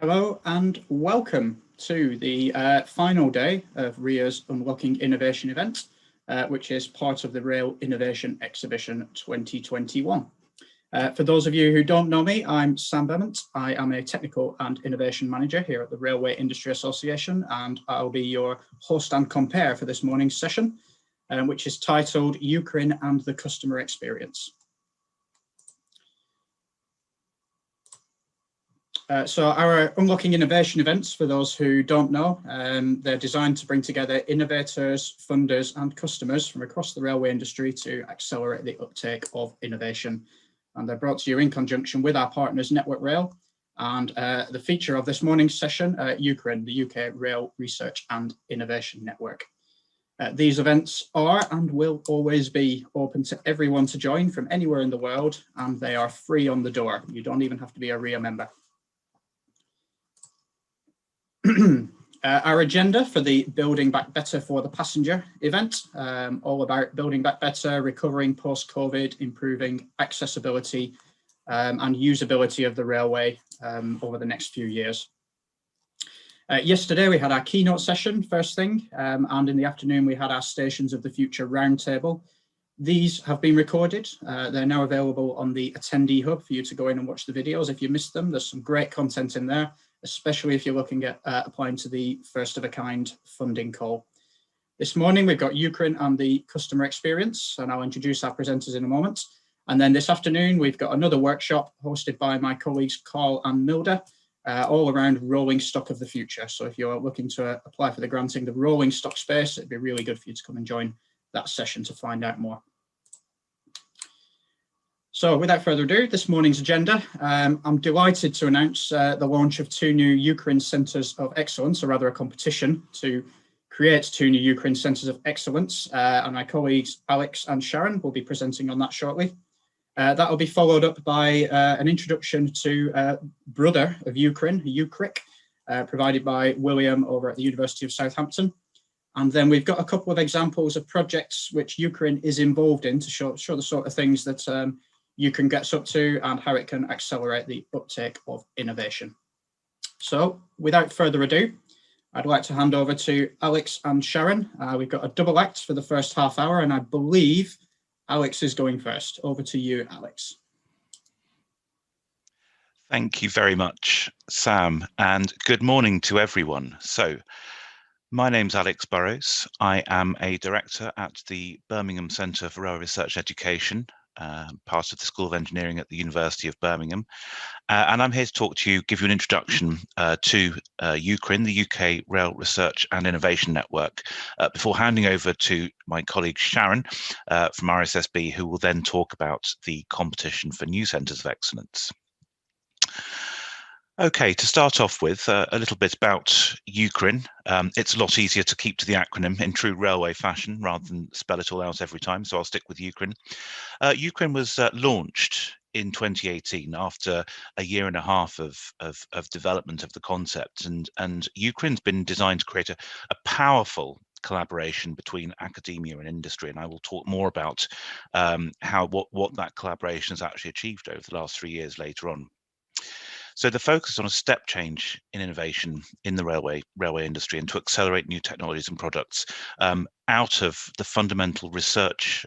Hello and welcome to the final day of RIA's Unlocking Innovation event, which is part of the Rail Innovation Exhibition 2021. For those of you who don't know me, I'm Sam Bement. I am a Technical and Innovation Manager here at the Railway Industry Association, and I'll be your host and compare for this morning's session, which is titled UKRRIN and the Customer Experience. So our Unlocking Innovation events, for those who don't know, they're designed to bring together innovators, funders and customers from across the railway industry to accelerate the uptake of innovation. And they're brought to you in conjunction with our partners Network Rail and the feature of this morning's session, UKRRIN, the UK Rail Research and Innovation Network. These events are and will always be open to everyone to join from anywhere in the world, and they are free on the door. You don't even have to be a RIA member. Our agenda for the Building Back Better for the Passenger event, all about building back better, recovering post-COVID, improving accessibility and usability of the railway over the next few years. Yesterday we had our keynote session first thing, and in the afternoon we had our Stations of the Future roundtable. These have been recorded. They're now available on the attendee hub for you to go in and watch the videos. If you missed them, there's some great content in there, especially if you're looking at applying to the first of a kind funding call. This morning, we've got UKRRIN and the customer experience, and I'll introduce our presenters in a moment. And then this afternoon, we've got another workshop hosted by my colleagues Carl and Milda, all around rolling stock of the future. So if you're looking to apply for the granting the rolling stock space, it'd be really good for you to come and join that session to find out more. So without further ado, this morning's agenda, I'm delighted to announce the launch of two new UKRRIN Centres of Excellence, or rather a competition to create two new UKRRIN Centres of Excellence, and my colleagues Alex and Sharon will be presenting on that shortly. That will be followed up by an introduction to brother of UKRRIN, UKCRIC, provided by William over at the University of Southampton. And then we've got a couple of examples of projects which UKRRIN is involved in to show the sort of things that UKRRIN gets up to and how it can accelerate the uptake of innovation. So without further ado, I'd like to hand over to Alex and Sharon. We've got a double act for the first half hour, and I believe Alex is going first. Over to you, Alex. Thank you very much, Sam, and good morning to everyone. So, my name's Alex Burrows. I am a director at the Birmingham Centre for Rail Research Education, part of the School of Engineering at the University of Birmingham. And I'm here to talk to you, give you an introduction to UKRRIN, the UK Rail Research and Innovation Network, before handing over to my colleague Sharon from RSSB, who will then talk about the competition for new centres of excellence. Okay, to start off with, a little bit about UKRRIN. It's a lot easier to keep to the acronym in true railway fashion rather than spell it all out every time, so I'll stick with UKRRIN. UKRRIN was launched in 2018 after a year and a half of development of the concept, and UKRRIN's been designed to create a powerful collaboration between academia and industry, and I will talk more about what that collaboration has actually achieved over the last 3 years later on. So the focus on a step change in innovation in the railway industry, and to accelerate new technologies and products out of the fundamental research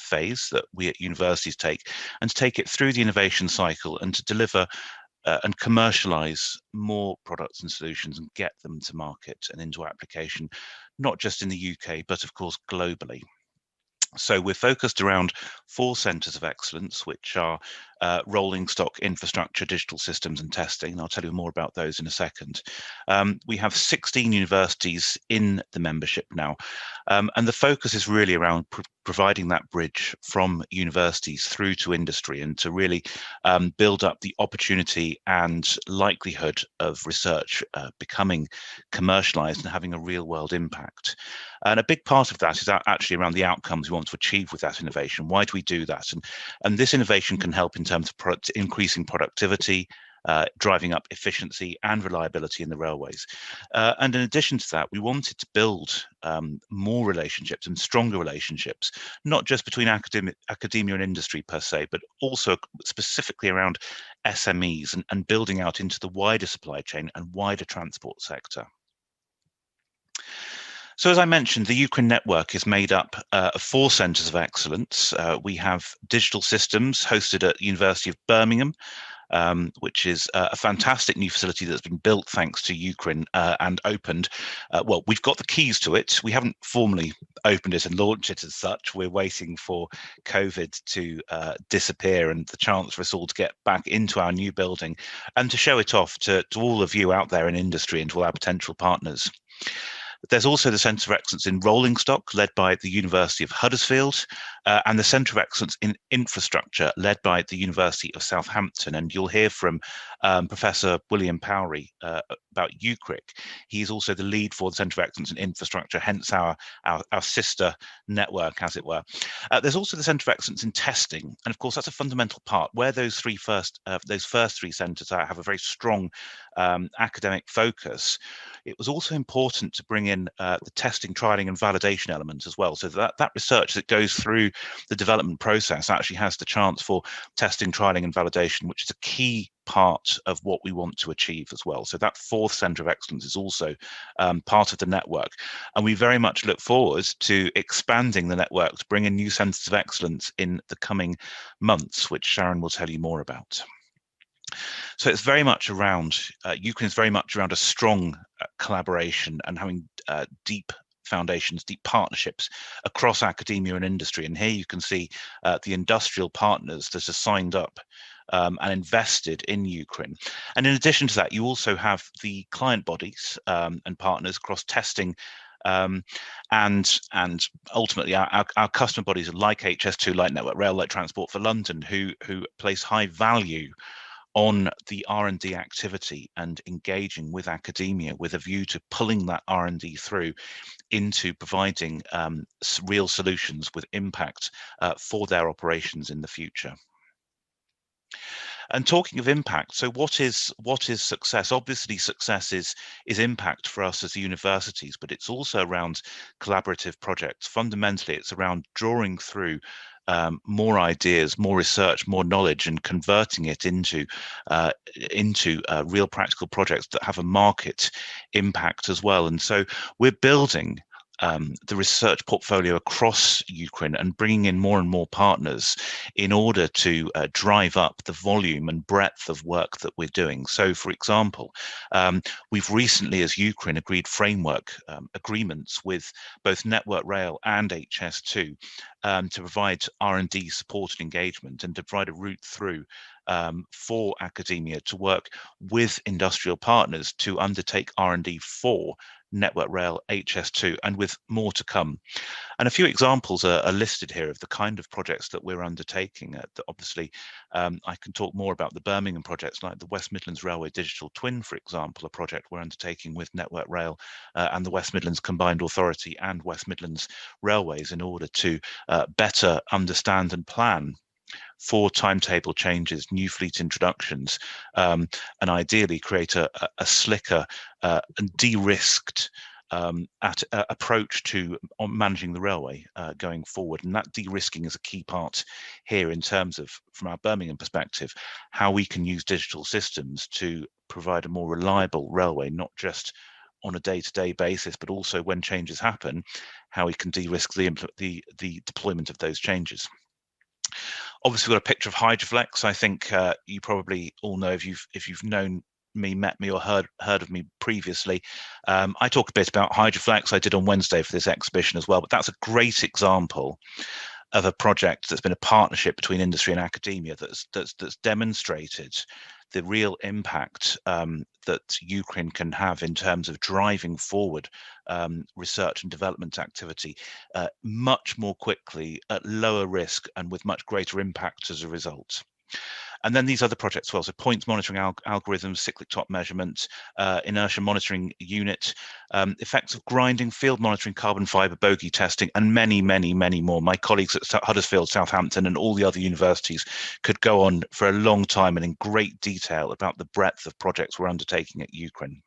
phase that we at universities take, and to take it through the innovation cycle and to deliver and commercialize more products and solutions and get them to market and into application, not just in the UK, but of course globally. So we're focused around 4 centres of excellence, which are rolling stock, infrastructure, digital systems and testing. And I'll tell you more about those in a second. We have 16 universities in the membership now. And the focus is really around providing that bridge from universities through to industry, and to really build up the opportunity and likelihood of research becoming commercialised and having a real world impact. And a big part of that is actually around the outcomes we want to achieve with that innovation. Why do we do that? And this innovation can help in terms of increasing productivity, driving up efficiency and reliability in the railways. And in addition to that, we wanted to build more relationships and stronger relationships, not just between academia and industry per se, but also specifically around SMEs and building out into the wider supply chain and wider transport sector. So as I mentioned, the UKRRIN network is made up of 4 centres of excellence. We have digital systems hosted at the University of Birmingham, which is a fantastic new facility that's been built thanks to UKRRIN and opened. Well, we've got the keys to it. We haven't formally opened it and launched it as such. We're waiting for COVID to disappear and the chance for us all to get back into our new building and to show it off to all of you out there in industry and to all our potential partners. There's also the Centre of Excellence in Rolling Stock, led by the University of Huddersfield, and the Centre of Excellence in Infrastructure, led by the University of Southampton. And you'll hear from Professor William Parry about UKCRIC. He's also the lead for the Centre of Excellence in Infrastructure, hence our sister network, as it were. There's also the Centre of Excellence in Testing, and of course that's a fundamental part. Where those first three centres have a very strong academic focus, it was also important to bring in the testing, trialing and validation elements as well, so that research that goes through the development process actually has the chance for testing, trialing and validation, which is a key part of what we want to achieve as well. So that 4th Centre of Excellence is also part of the network, and we very much look forward to expanding the network to bring in new centres of excellence in the coming months, which Sharon will tell you more about. So it's very much around, UKRRIN is very much around a strong collaboration and having deep foundations, deep partnerships across academia and industry. And here you can see the industrial partners that are signed up and invested in UKRRIN. And in addition to that, you also have the client bodies and partners across testing and ultimately our customer bodies like HS2, like Network Rail, like Transport for London, who place high value on the R&D activity and engaging with academia with a view to pulling that R&D through into providing real solutions with impact for their operations in the future. And talking of impact, so what is success? Obviously, success is impact for us as universities, but it's also around collaborative projects. Fundamentally, it's around drawing through more ideas, more research, more knowledge, and converting it into real practical projects that have a market impact as well. And so we're building the research portfolio across UKRRIN and bringing in more and more partners in order to drive up the volume and breadth of work that we're doing. So, for example, we've recently, as UKRRIN, agreed framework agreements with both Network Rail and HS2 to provide R&D support and engagement and to provide a route through for academia to work with industrial partners to undertake R&D for Network Rail, HS2, and with more to come. And a few examples are listed here of the kind of projects that we're undertaking. Obviously, I can talk more about the Birmingham projects like the West Midlands Railway Digital Twin, for example, a project we're undertaking with Network Rail and the West Midlands Combined Authority and West Midlands Railways in order to better understand and plan for timetable changes, new fleet introductions, and ideally create a slicker and de-risked approach to managing the railway going forward. And that de-risking is a key part here in terms of, from our Birmingham perspective, how we can use digital systems to provide a more reliable railway, not just on a day-to-day basis, but also when changes happen, how we can de-risk the deployment of those changes. Obviously, we've got a picture of Hydroflex. I think you probably all know, if you've known me, met me, or heard of me previously. I talk a bit about Hydroflex. I did on Wednesday for this exhibition as well, but that's a great example of a project that's been a partnership between industry and academia that's demonstrated the real impact that UKRRIN can have in terms of driving forward research and development activity much more quickly, at lower risk, and with much greater impact as a result. And then these other projects as well, so points monitoring algorithms, cyclic top measurement, inertia monitoring unit, effects of grinding, field monitoring, carbon fibre, bogey testing, and many, many, many more. My colleagues at Huddersfield, Southampton, and all the other universities could go on for a long time and in great detail about the breadth of projects we're undertaking at UKRRIN.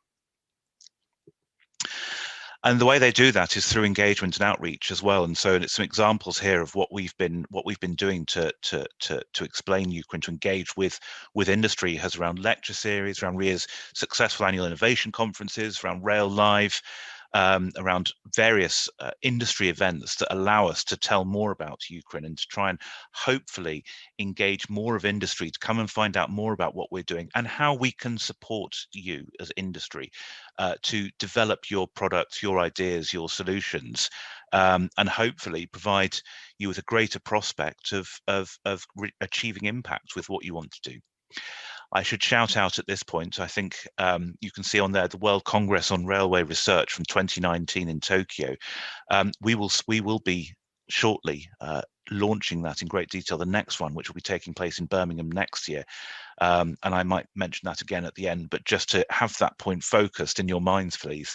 And the way they do that is through engagement and outreach as well. And so it's some examples here of what we've been doing to explain UKRRIN, to engage with industry, has around lecture series, around RIA's successful annual innovation conferences, around Rail Live, around various industry events that allow us to tell more about UKRRIN and to try and hopefully engage more of industry to come and find out more about what we're doing and how we can support you as industry to develop your products, your ideas, your solutions, and hopefully provide you with a greater prospect of achieving impact with what you want to do. I should shout out at this point, I think you can see on there the World Congress on Railway Research from 2019 in Tokyo. We will be shortly launching that in great detail, the next one, which will be taking place in Birmingham next year. And I might mention that again at the end, but just to have that point focused in your minds, please.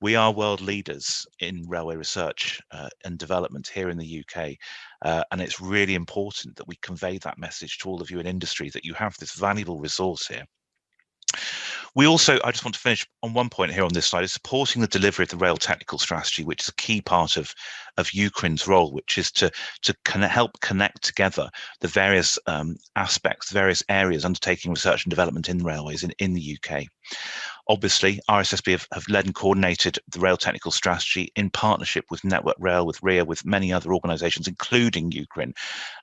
We are world leaders in railway research and development here in the UK. And it's really important that we convey that message to all of you in industry, that you have this valuable resource here. We also, I just want to finish on one point here on this slide, is supporting the delivery of the rail technical strategy, which is a key part of UKRRIN's role, which is to help connect together the various aspects, various areas undertaking research and development in railways in the UK. Obviously, RSSB have led and coordinated the rail technical strategy in partnership with Network Rail, with RIA, with many other organisations, including UKRRIN.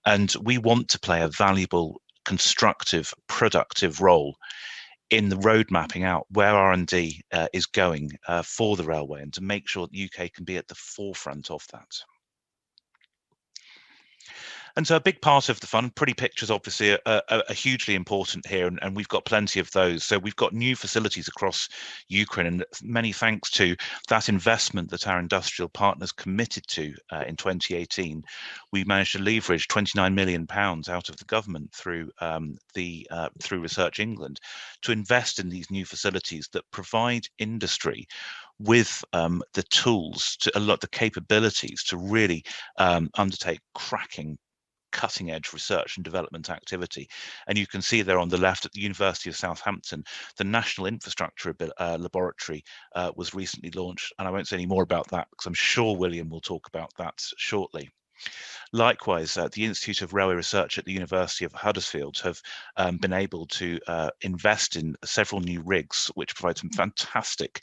And we want to play a valuable, constructive, productive role in the road mapping out where R&D is going for the railway, and to make sure that UK can be at the forefront of that. And so a big part of the fund, pretty pictures obviously are hugely important here, and we've got plenty of those. So we've got new facilities across UKRRIN, and many thanks to that investment that our industrial partners committed to in 2018. We managed to leverage £29 million out of the government through through Research England to invest in these new facilities that provide industry with the tools, the capabilities to really undertake cracking, cutting-edge research and development activity. And you can see there on the left at the University of Southampton, the National Infrastructure Laboratory was recently launched, and I won't say any more about that because I'm sure William will talk about that shortly. Likewise, the Institute of Railway Research at the University of Huddersfield have been able to invest in several new rigs, which provide some fantastic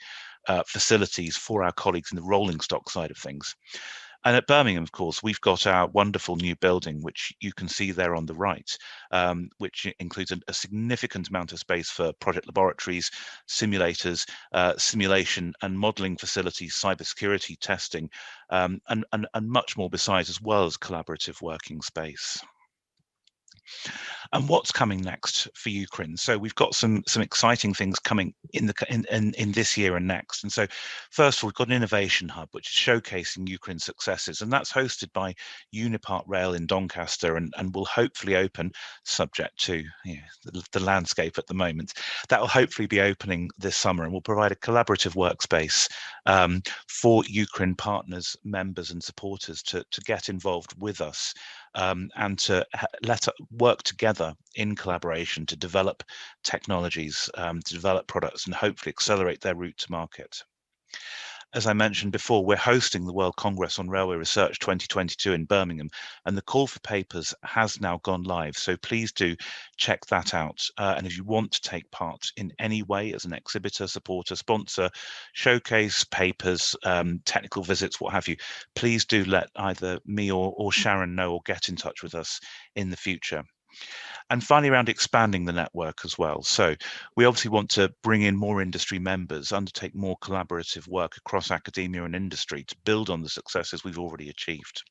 facilities for our colleagues in the rolling stock side of things. And at Birmingham, of course, we've got our wonderful new building, which you can see there on the right, which includes a significant amount of space for project laboratories, simulators, simulation and modelling facilities, cybersecurity testing, and much more besides, as well as collaborative working space. And what's coming next for UKRRIN? So we've got some exciting things coming in this year and next. And so first of all, we've got an innovation hub, which is showcasing UKRRIN's successes, and that's hosted by Unipart Rail in Doncaster, and will hopefully open, subject to the landscape at the moment. That will hopefully be opening this summer, and will provide a collaborative workspace for UKRRIN partners, members and supporters to get involved with us and to work together in collaboration to develop technologies, to develop products, and hopefully accelerate their route to market. As I mentioned before, we're hosting the World Congress on Railway Research 2022 in Birmingham, and the call for papers has now gone live. So please do check that out. And if you want to take part in any way as an exhibitor, supporter, sponsor, showcase, papers, technical visits, what have you, please do let either me or Sharon know, or get in touch with us in the future. And finally, around expanding the network as well. So we obviously want to bring in more industry members, undertake more collaborative work across academia and industry to build on the successes we've already achieved.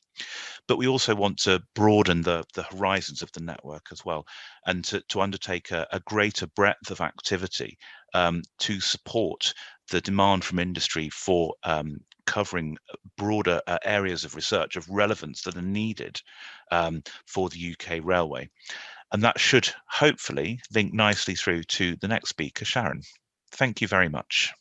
But we also want to broaden the horizons of the network as well, and to undertake a greater breadth of activity to support the demand from industry for covering broader areas of research of relevance that are needed for the UK railway. And that should hopefully link nicely through to the next speaker, Sharon. Thank you very much.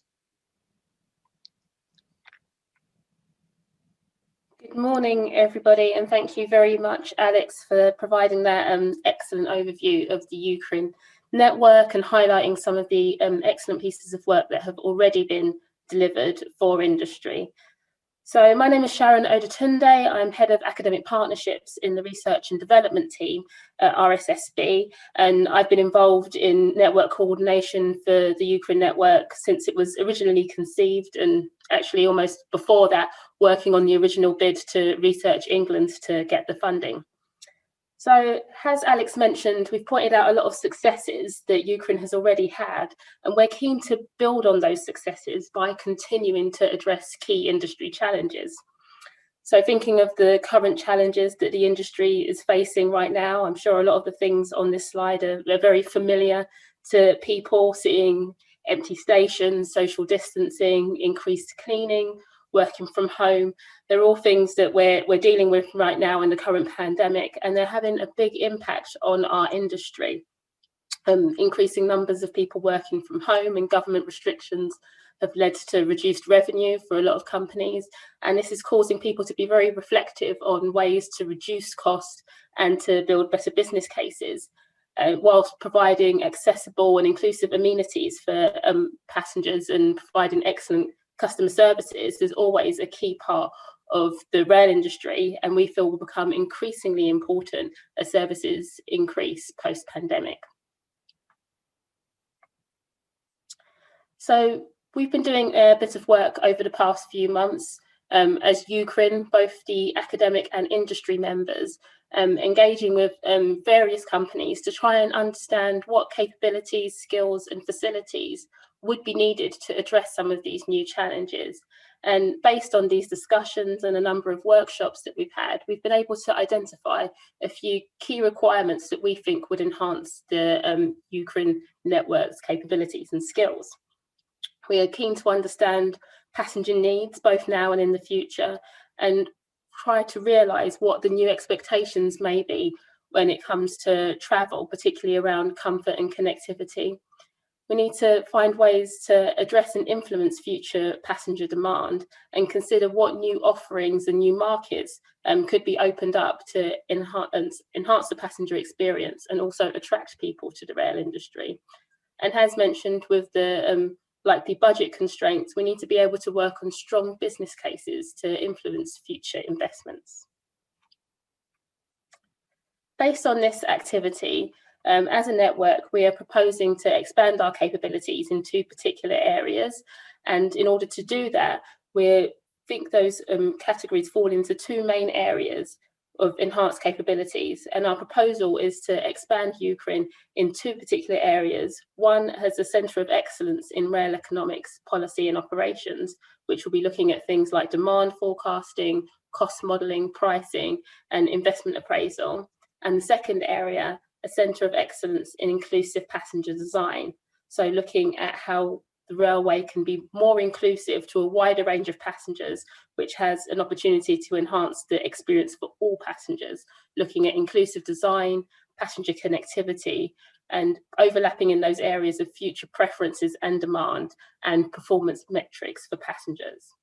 Good morning, everybody, and thank you very much, Alex, for providing that excellent overview of the UKRRIN network and highlighting some of the excellent pieces of work that have already been delivered for industry. So my name is Sharon Odetunde. I'm Head of Academic Partnerships in the Research and Development team at RSSB, and I've been involved in network coordination for the UKRRIN network since it was originally conceived, and actually almost before that, working on the original bid to Research England to get the funding. So, as Alex mentioned, we've pointed out a lot of successes that UKRRIN has already had, and we're keen to build on those successes by continuing to address key industry challenges. So, thinking of the current challenges that the industry is facing right now, I'm sure a lot of the things on this slide are very familiar to people, seeing empty stations, social distancing, increased cleaning, working from home. They're all things that we're dealing with right now in the current pandemic, and they're having a big impact on our industry. Increasing numbers of people working from home and government restrictions have led to reduced revenue for a lot of companies, and this is causing people to be very reflective on ways to reduce cost and to build better business cases, whilst providing accessible and inclusive amenities for passengers and providing excellent customer services is always a key part of the rail industry, and we feel will become increasingly important as services increase post-pandemic. So we've been doing a bit of work over the past few months as UKRRIN, both the academic and industry members, engaging with various companies to try and understand what capabilities, skills and facilities would be needed to address some of these new challenges. And based on these discussions and a number of workshops that we've had, we've been able to identify a few key requirements that we think would enhance the UKRRIN network's capabilities and skills. We are keen to understand passenger needs, both now and in the future, and try to realise what the new expectations may be when it comes to travel, particularly around comfort and connectivity. We need to find ways to address and influence future passenger demand and consider what new offerings and new markets could be opened up to enhance the passenger experience and also attract people to the rail industry. And as mentioned, with the likely budget constraints, we need to be able to work on strong business cases to influence future investments. Based on this activity, as a network, we are proposing to expand our capabilities in two particular areas. And in order to do that, we think those categories fall into two main areas of enhanced capabilities. And our proposal is to expand UKRRIN in two particular areas. One has a centre of excellence in rail economics, policy and operations, which will be looking at things like demand forecasting, cost modelling, pricing and investment appraisal. And the second area, a centre of excellence in inclusive passenger design. So looking at how the railway can be more inclusive to a wider range of passengers, which has an opportunity to enhance the experience for all passengers, looking at inclusive design, passenger connectivity, and overlapping in those areas of future preferences and demand and performance metrics for passengers.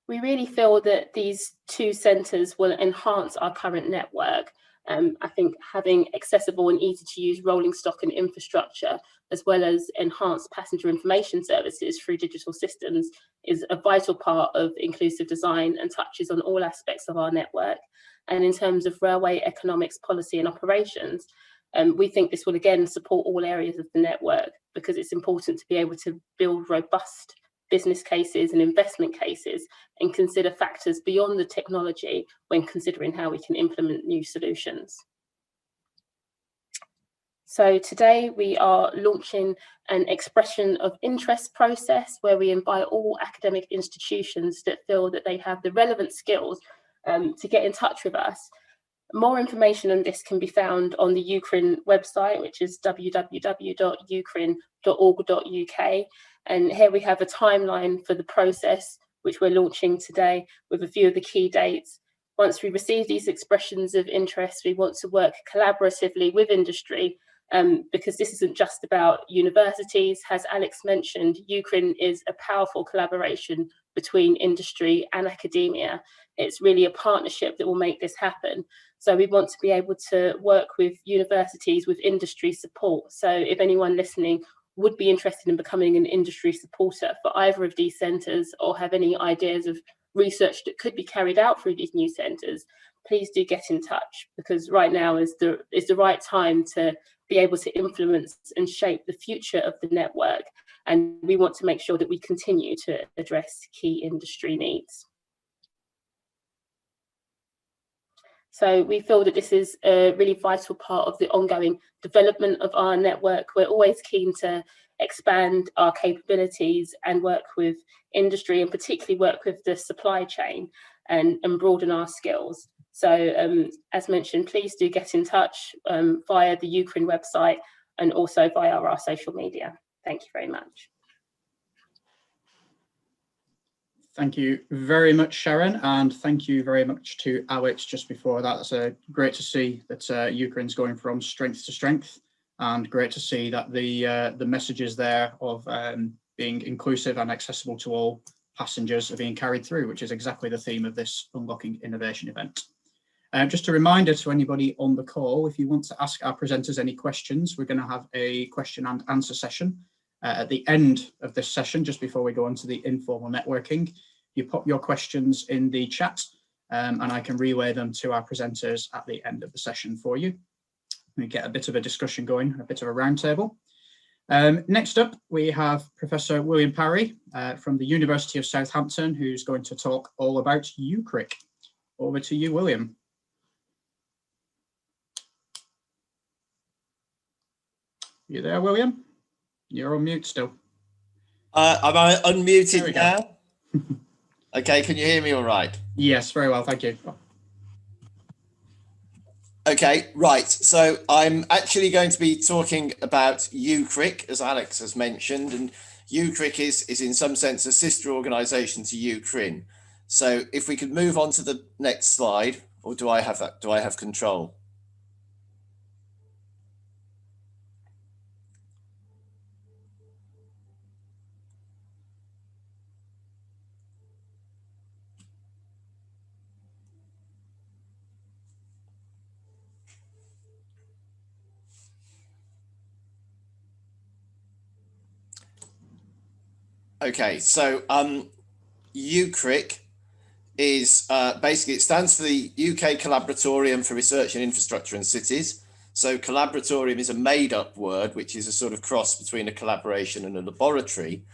We really feel that these two centres will enhance our current network. I think having accessible and easy to use rolling stock and infrastructure, as well as enhanced passenger information services through digital systems, is a vital part of inclusive design and touches on all aspects of our network. And in terms of railway economics, policy and operations, we think this will again support all areas of the network, because it's important to be able to build robust business cases and investment cases and consider factors beyond the technology when considering how we can implement new solutions. So today we are launching an expression of interest process where we invite all academic institutions that feel that they have the relevant skills to get in touch with us. More information on this can be found on the UKRRIN website, which is www.ukrin.org.uk. And here we have a timeline for the process, which we're launching today with a few of the key dates. once we receive these expressions of interest, we want to work collaboratively with industry, because this isn't just about universities. As Alex mentioned, UKRRIN is a powerful collaboration between industry and academia. It's really a partnership that will make this happen. So we want to be able to work with universities with industry support. So if anyone listening would be interested in becoming an industry supporter for either of these centres, or have any ideas of research that could be carried out through these new centres, please do get in touch, because right now is the right time to be able to influence and shape the future of the network. And we want to make sure that we continue to address key industry needs. So we feel that this is a really vital part of the ongoing development of our network. We're always keen to expand our capabilities and work with industry, and particularly work with the supply chain and broaden our skills. So as mentioned, please do get in touch via the UKRRIN website and also via our social media. Thank you very much. Thank you very much, Sharon, and thank you very much to Alex just before that. It's great to see that UKRRIN's going from strength to strength, and great to see that the messages there of being inclusive and accessible to all passengers are being carried through, which is exactly the theme of this Unlocking Innovation event. Just a reminder to anybody on the call, if you want to ask our presenters any questions, we're going to have a question and answer session at the end of this session, just before we go on to the informal networking. You pop your questions in the chat and I can relay them to our presenters at the end of the session for you. We get a bit of a discussion going, a bit of a roundtable. Next up, we have Professor William Parry from the University of Southampton, who's going to talk all about UKCRIC. Over to you, William. You there, William? You're on mute still. Am I unmuted now? Okay, can you hear me all right? Yes, very well, thank you. Okay, right. So I'm actually going to be talking about UKCRIC, as Alex has mentioned, and UKCRIC is in some sense a sister organisation to UKRRIN. So if we could move on to the next slide, or do I have that? Do I have control? Okay, so UKCRIC is basically, it stands for the UK Collaboratorium for Research in Infrastructure and Cities. So collaboratorium is a made-up word, which is a sort of cross between a collaboration and a laboratory.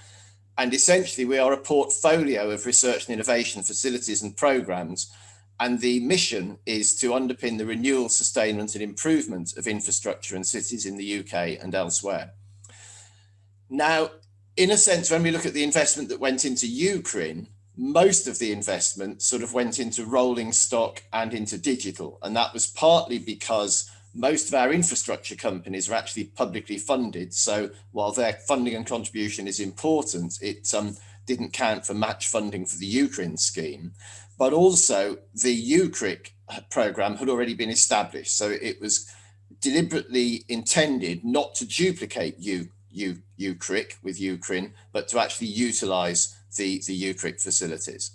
And essentially, we are a portfolio of research and innovation facilities and programs. And the mission is to underpin the renewal, sustainment and improvement of infrastructure and cities in the UK and elsewhere. Now, in a sense, when we look at the investment that went into UKRRIN, most of the investment sort of went into rolling stock and into digital. And that was partly because most of our infrastructure companies are actually publicly funded. So while their funding and contribution is important, it didn't count for match funding for the UKRRIN scheme. But also the UKCRIC programme had already been established. So it was deliberately intended not to duplicate UKCRIC with UKRRIN, but to actually utilise the UKCRIC facilities.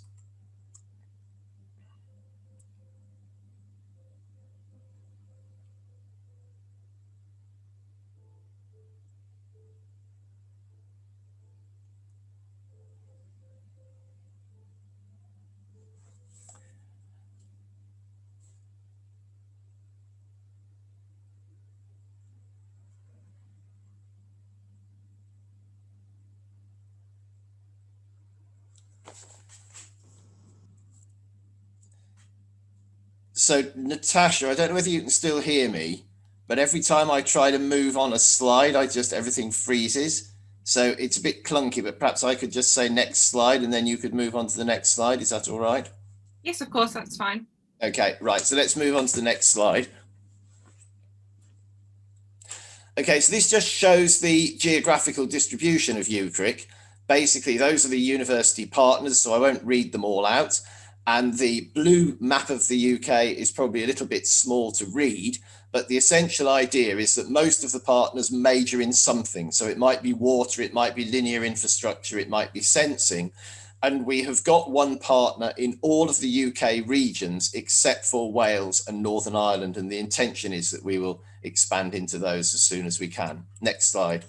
So Natasha, I don't know whether you can still hear me, but every time I try to move on a slide, everything freezes. So it's a bit clunky, but perhaps I could just say next slide and then you could move on to the next slide. Is that all right? Yes, of course, that's fine. Okay, right. So let's move on to the next slide. Okay, so this just shows the geographical distribution of UKCRIC. Basically, those are the university partners, so I won't read them all out. And the blue map of the UK is probably a little bit small to read, but the essential idea is that most of the partners major in something. So it might be water, it might be linear infrastructure, it might be sensing. And we have got one partner in all of the UK regions except for Wales and Northern Ireland. And the intention is that we will expand into those as soon as we can. Next slide.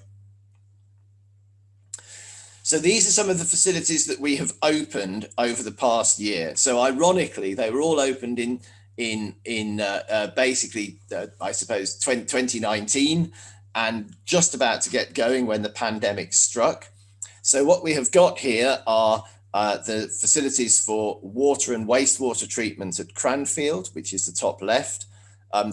So these are some of the facilities that we have opened over the past year. So ironically, they were all opened in basically, I suppose, 2019, and just about to get going when the pandemic struck. So what we have got here are the facilities for water and wastewater treatment at Cranfield, which is the top left.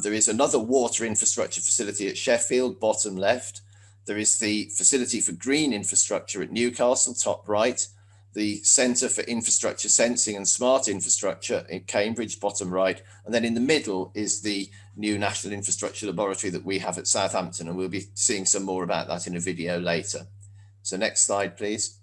There is another water infrastructure facility at Sheffield, bottom left. There is the facility for green infrastructure at Newcastle, top right. The Centre for Infrastructure Sensing and Smart Infrastructure in Cambridge, bottom right. And then in the middle is the new National Infrastructure Laboratory that we have at Southampton. And we'll be seeing some more about that in a video later. So next slide, please.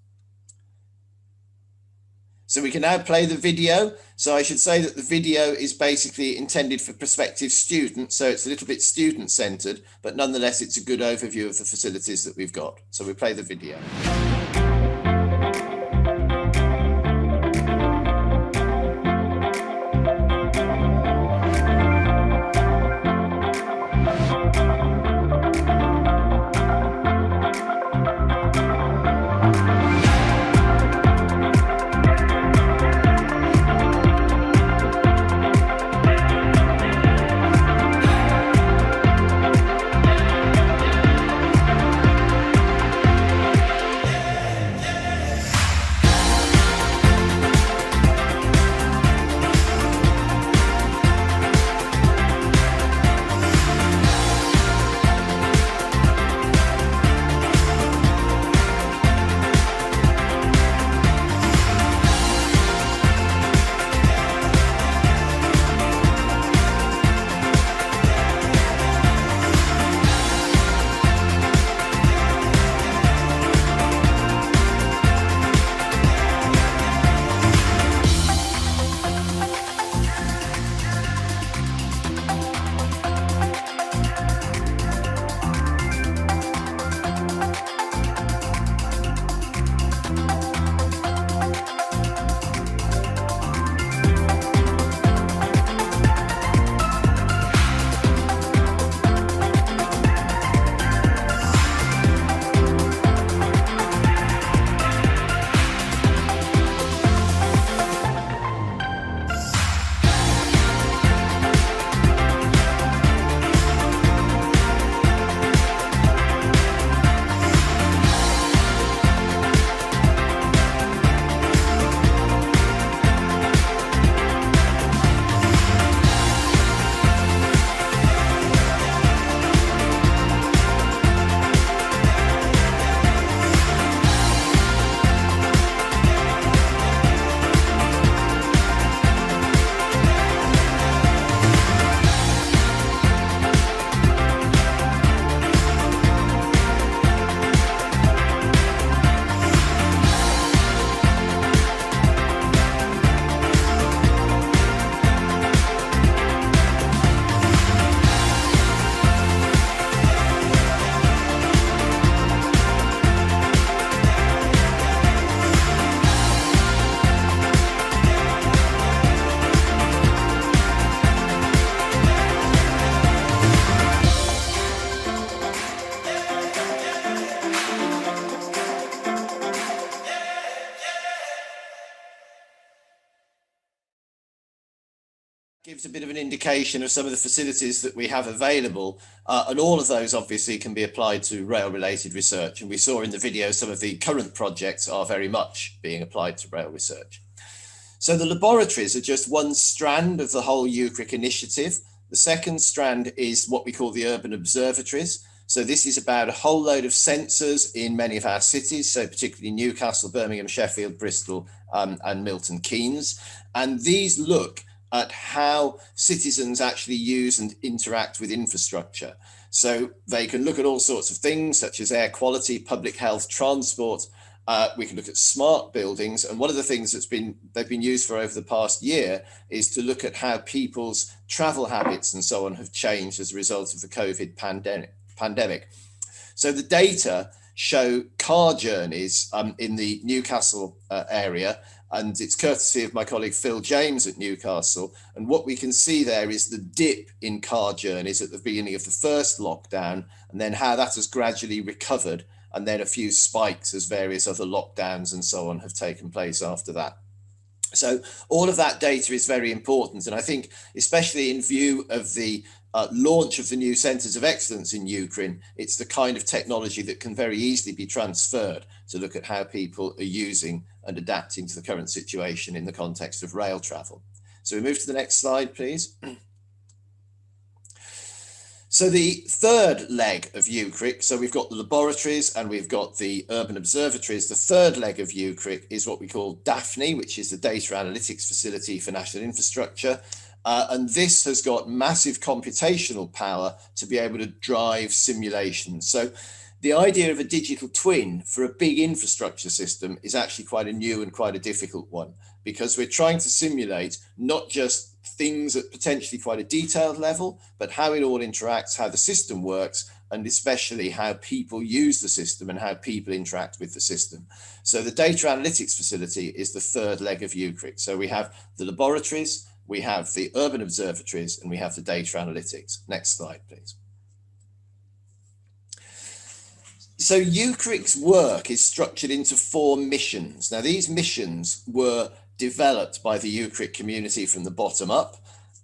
So we can now play the video. So I should say that the video is basically intended for prospective students. So it's a little bit student centered, but nonetheless, it's a good overview of the facilities that we've got. So we play the video. Gives a bit of an indication of some of the facilities that we have available, and all of those obviously can be applied to rail related research, and we saw in the video some of the current projects are very much being applied to rail research. So the laboratories are just one strand of the whole UKRRIC initiative. The second strand is what we call the Urban Observatories. So this is about a whole load of sensors in many of our cities, so particularly Newcastle, Birmingham, Sheffield, Bristol, and Milton Keynes. And these look at how citizens actually use and interact with infrastructure. So they can look at all sorts of things such as air quality, public health, transport, We can look at smart buildings. And one of the things they've been used for over the past year is to look at how people's travel habits and so on have changed as a result of the COVID pandemic. So the data show car journeys in the Newcastle area, and it's courtesy of my colleague Phil James at Newcastle. And what we can see there is the dip in car journeys at the beginning of the first lockdown, and then how that has gradually recovered, and then a few spikes as various other lockdowns and so on have taken place after that. So all of that data is very important. And I think, especially in view of the launch of the new centres of excellence in UKRRIN, it's the kind of technology that can very easily be transferred to look at how people are using and adapting to the current situation in the context of rail travel. So we move to the next slide, please. So the third leg of UKCRIC, so we've got the laboratories and we've got the urban observatories. The third leg of UKCRIC is what we call DAFNE, which is the Data Analytics Facility for National Infrastructure. And this has got massive computational power to be able to drive simulations. So the idea of a digital twin for a big infrastructure system is actually quite a new and quite a difficult one, because we're trying to simulate not just things at potentially quite a detailed level, but how it all interacts, how the system works, and especially how people use the system and how people interact with the system. So the data analytics facility is the third leg of UKRRIC. So we have the laboratories, we have the urban observatories, and we have the data analytics. Next slide, please. So UKRRIC's work is structured into 4 missions. Now, these missions were developed by the UKRRIC community from the bottom up,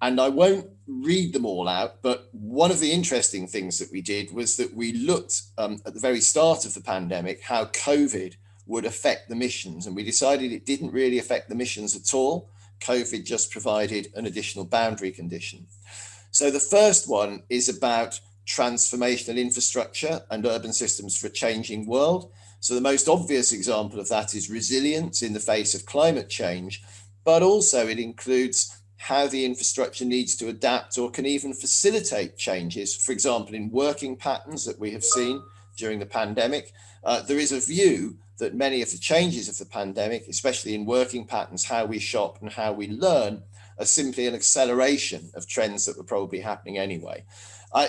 and I won't read them all out, but one of the interesting things that we did was that we looked at the very start of the pandemic how COVID would affect the missions, and we decided it didn't really affect the missions at all. COVID just provided an additional boundary condition. So the first one is about transformational infrastructure and urban systems for a changing world. So the most obvious example of that is resilience in the face of climate change, but also it includes how the infrastructure needs to adapt or can even facilitate changes, for example, in working patterns that we have seen during the pandemic. There is a view that many of the changes of the pandemic, especially in working patterns, how we shop and how we learn, are simply an acceleration of trends that were probably happening anyway.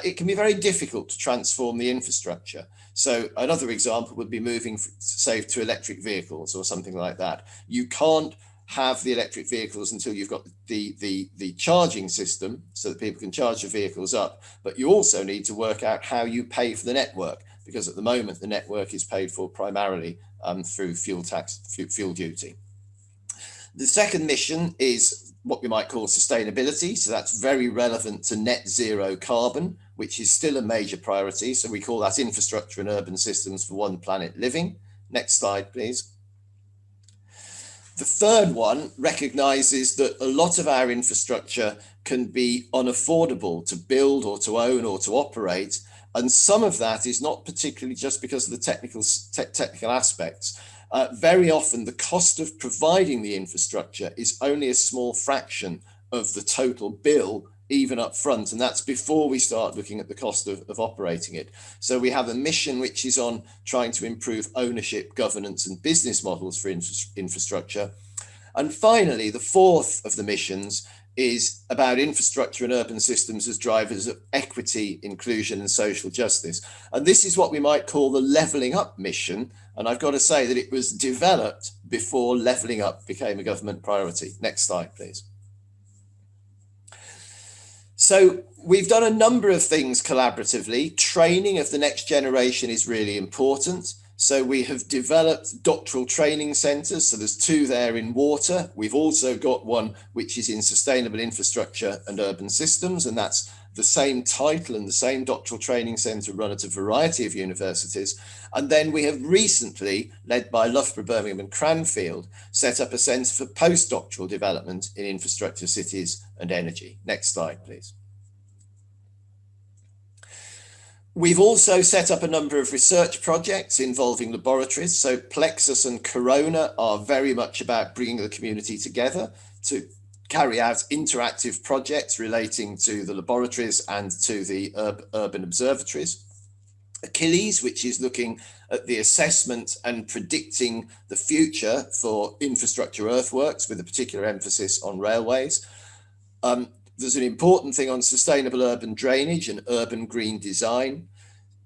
It can be very difficult to transform the infrastructure. So another example would be moving, say, to electric vehicles or something like that. You can't have the electric vehicles until you've got the charging system so that people can charge the vehicles up. But you also need to work out how you pay for the network, because at the moment the network is paid for primarily through fuel tax, fuel duty. The second mission is what we might call sustainability. So that's very relevant to net zero carbon, which is still a major priority. So we call that infrastructure and urban systems for one planet living. Next slide, please. The third one recognizes that a lot of our infrastructure can be unaffordable to build or to own or to operate. And some of that is not particularly just because of the technical aspects. Very often the cost of providing the infrastructure is only a small fraction of the total bill, even up front, and that's before we start looking at the cost of operating it. So we have a mission which is on trying to improve ownership, governance and business models for infrastructure. And finally, the fourth of the missions is about infrastructure and urban systems as drivers of equity, inclusion and social justice. And this is what we might call the levelling up mission. And I've got to say that it was developed before levelling up became a government priority. Next slide, please. So we've done a number of things collaboratively. Training of the next generation is really important. So we have developed doctoral training centres. So there's 2 there in water. We've also got one which is in sustainable infrastructure and urban systems, and that's the same title and the same doctoral training centre run at a variety of universities. And then we have recently, led by Loughborough, Birmingham and Cranfield, set up a centre for postdoctoral development in infrastructure, cities and energy. Next slide, please. We've also set up a number of research projects involving laboratories. So Plexus and Corona are very much about bringing the community together to carry out interactive projects relating to the laboratories and to the urban observatories. Achilles, which is looking at the assessment and predicting the future for infrastructure earthworks with a particular emphasis on railways. There's an important thing on sustainable urban drainage and urban green design,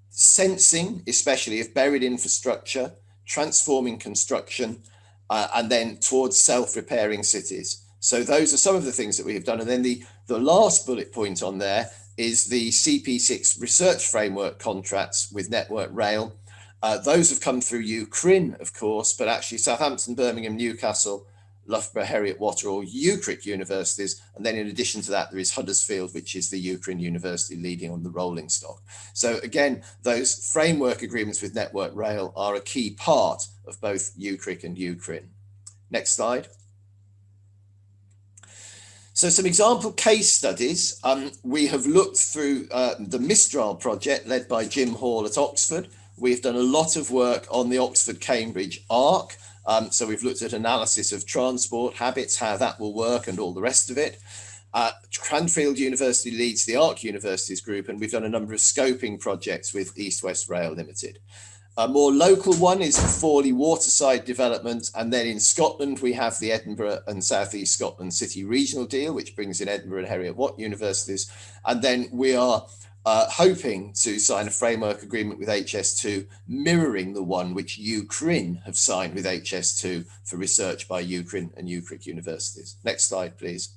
sensing, especially of buried infrastructure, transforming construction, and then towards self-repairing cities. So those are some of the things that we have done. And then the last bullet point on there is the CP6 research framework contracts with Network Rail. Those have come through UKRRIN, of course, but actually Southampton, Birmingham, Newcastle, Loughborough, Heriot Watt are all UKCRIC universities. And then in addition to that, there is Huddersfield, which is the UKRRIN university leading on the rolling stock. So again, those framework agreements with Network Rail are a key part of both UKCRIC and UKRRIN. Next slide. So some example case studies. We have looked through the Mistral project led by Jim Hall at Oxford. We've done a lot of work on the Oxford-Cambridge ARC. So we've looked at analysis of transport habits, how that will work and all the rest of it. Cranfield University leads the ARC Universities group, and we've done a number of scoping projects with East West Rail Limited. A more local one is Forley Waterside development, and then in Scotland we have the Edinburgh and South East Scotland City Regional Deal, which brings in Edinburgh and Heriot Watt universities, and then we are hoping to sign a framework agreement with HS2 mirroring the one which UKRRIN have signed with HS2 for research by UKRRIN and UKCRIC universities. Next slide, please.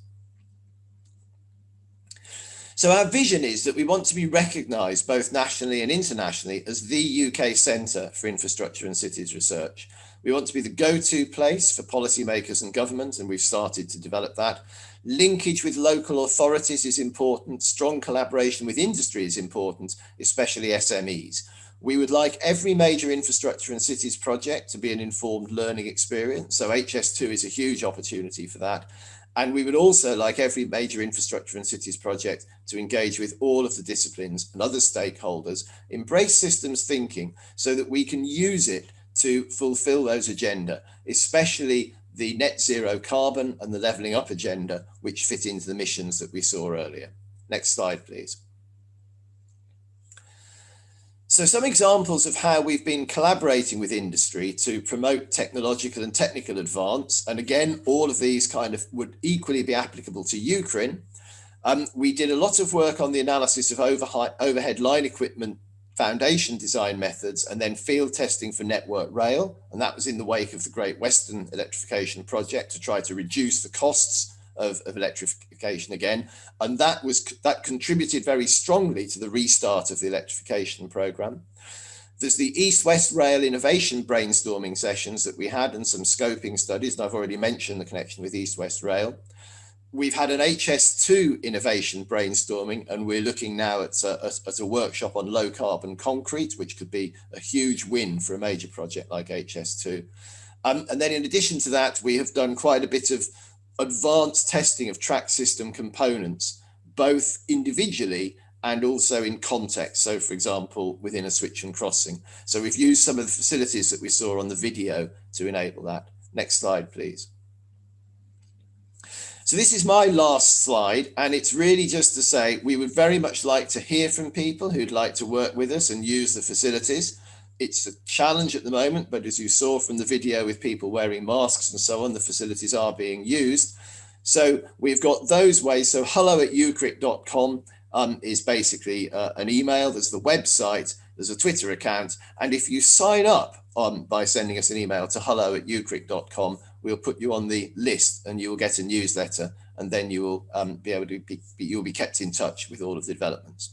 So our vision is that we want to be recognised both nationally and internationally as the UK Centre for Infrastructure and Cities Research. We want to be the go-to place for policymakers and government, and we've started to develop that. Linkage with local authorities is important. Strong collaboration with industry is important, especially SMEs. We would like every major infrastructure and cities project to be an informed learning experience. So HS2 is a huge opportunity for that. And we would also like every major infrastructure and cities project to engage with all of the disciplines and other stakeholders, embrace systems thinking so that we can use it to fulfill those agenda, especially the net zero carbon and the levelling up agenda, which fit into the missions that we saw earlier. Next slide, please. So some examples of how we've been collaborating with industry to promote technological and technical advance. And again, all of these kind of would equally be applicable to UKRRIN. We did a lot of work on the analysis of overhead line equipment foundation design methods and then field testing for Network Rail. And that was in the wake of the Great Western Electrification Project to try to reduce the costs of electrification again. And that contributed very strongly to the restart of the electrification programme. There's the East-West Rail innovation brainstorming sessions that we had and some scoping studies, and I've already mentioned the connection with East-West Rail. We've had an HS2 innovation brainstorming, and we're looking now at a workshop on low carbon concrete, which could be a huge win for a major project like HS2. And then in addition to that, we have done quite a bit of advanced testing of track system components, both individually and also in context. So for example, within a switch and crossing. So we've used some of the facilities that we saw on the video to enable that. Next slide, please. So this is my last slide, and it's really just to say we would very much like to hear from people who'd like to work with us and use the facilities. It's a challenge at the moment, but as you saw from the video with people wearing masks and so on, the facilities are being used. So we've got those ways. So hello@ucric.com is basically an email. There's the website, there's a Twitter account. And if you sign up by sending us an email to hello@ucric.com, we'll put you on the list and you will get a newsletter, and then you will you'll be kept in touch with all of the developments.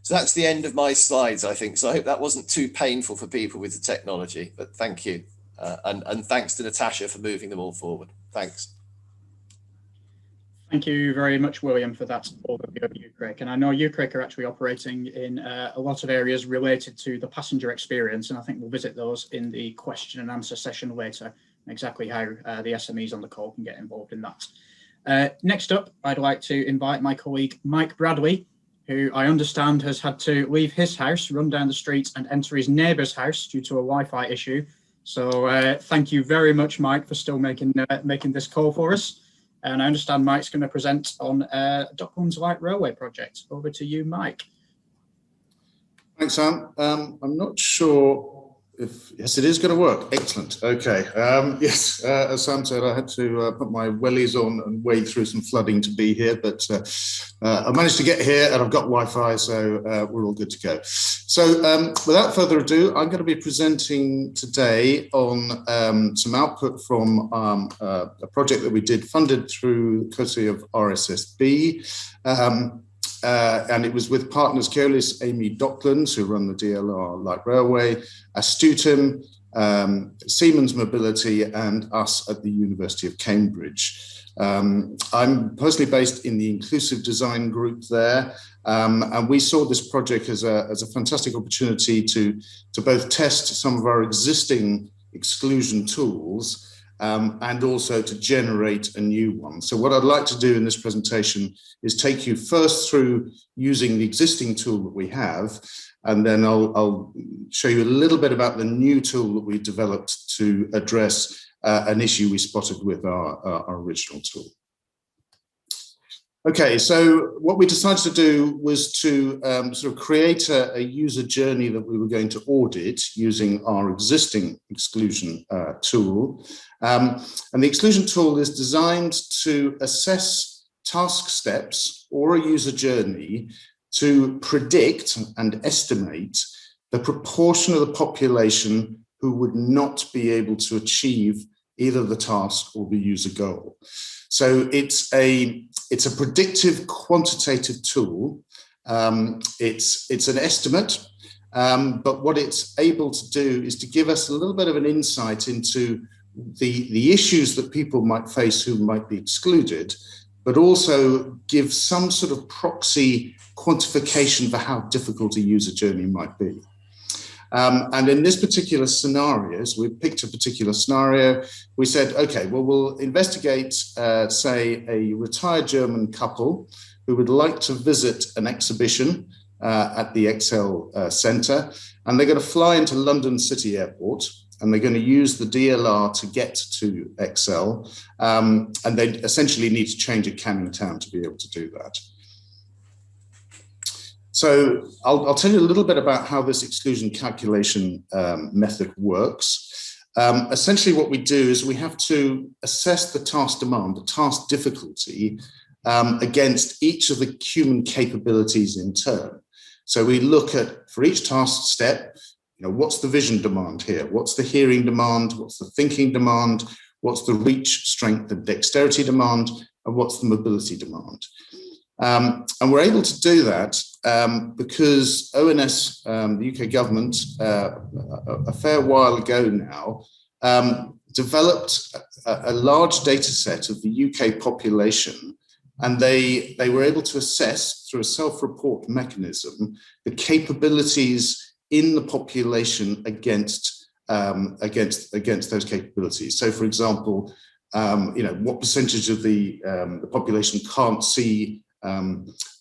So that's the end of my slides, I think. So I hope that wasn't too painful for people with the technology, but thank you. And thanks to Natasha for moving them all forward. Thanks. Thank you very much, William, for that overview of UKCRRIC. And I know UKCRRIC are actually operating in a lot of areas related to the passenger experience, and I think we'll visit those in the question and answer session later, exactly how the SMEs on the call can get involved in that. Next up, I'd like to invite my colleague, Mike Bradley, who I understand has had to leave his house, run down the street and enter his neighbour's house due to a Wi-Fi issue. So thank you very much, Mike, for still making this call for us. And I understand Mike's going to present on Docklands Light Railway project. Over to you, Mike. Thanks, Sam. I'm not sure if, yes, it is going to work. Excellent. Okay. Yes, as Sam said, I had to put my wellies on and wade through some flooding to be here, but I managed to get here and I've got Wi-Fi, so we're all good to go. So without further ado, I'm going to be presenting today on some output from a project that we did funded through courtesy of RSSB. And it was with partners Keolis, Amy Docklands, who run the DLR Light Railway, Astutum, Siemens Mobility, and us at the University of Cambridge. I'm personally based in the Inclusive Design group there, and we saw this project as a fantastic opportunity to both test some of our existing exclusion tools and also to generate a new one. So what I'd like to do in this presentation is take you first through using the existing tool that we have, and then I'll show you a little bit about the new tool that we developed to address an issue we spotted with our original tool. Okay, so what we decided to do was to sort of create a user journey that we were going to audit using our existing exclusion tool. And the exclusion tool is designed to assess task steps or a user journey to predict and estimate the proportion of the population who would not be able to achieve either the task or the user goal. So it's a predictive quantitative tool. It's an estimate, but what it's able to do is to give us a little bit of an insight into the issues that people might face who might be excluded, but also give some sort of proxy quantification for how difficult a user journey might be. And in this particular scenario, so we picked a particular scenario, we said, okay, well, we'll investigate, say, a retired German couple who would like to visit an exhibition at the ExCeL Centre, and they're going to fly into London City Airport, and they're going to use the DLR to get to ExCeL, and they essentially need to change at Canning Town to be able to do that. So I'll tell you a little bit about how this exclusion calculation method works. Essentially what we do is we have to assess the task demand, the task difficulty, against each of the human capabilities in turn. So we look at, for each task step, you know, what's the vision demand here? What's the hearing demand? What's the thinking demand? What's the reach, strength, and dexterity demand? And what's the mobility demand? And we're able to do that because ONS, the UK government, a fair while ago now, developed a large data set of the UK population, and they were able to assess through a self-report mechanism the capabilities in the population against those capabilities. So, for example, you know, what percentage of the population can't see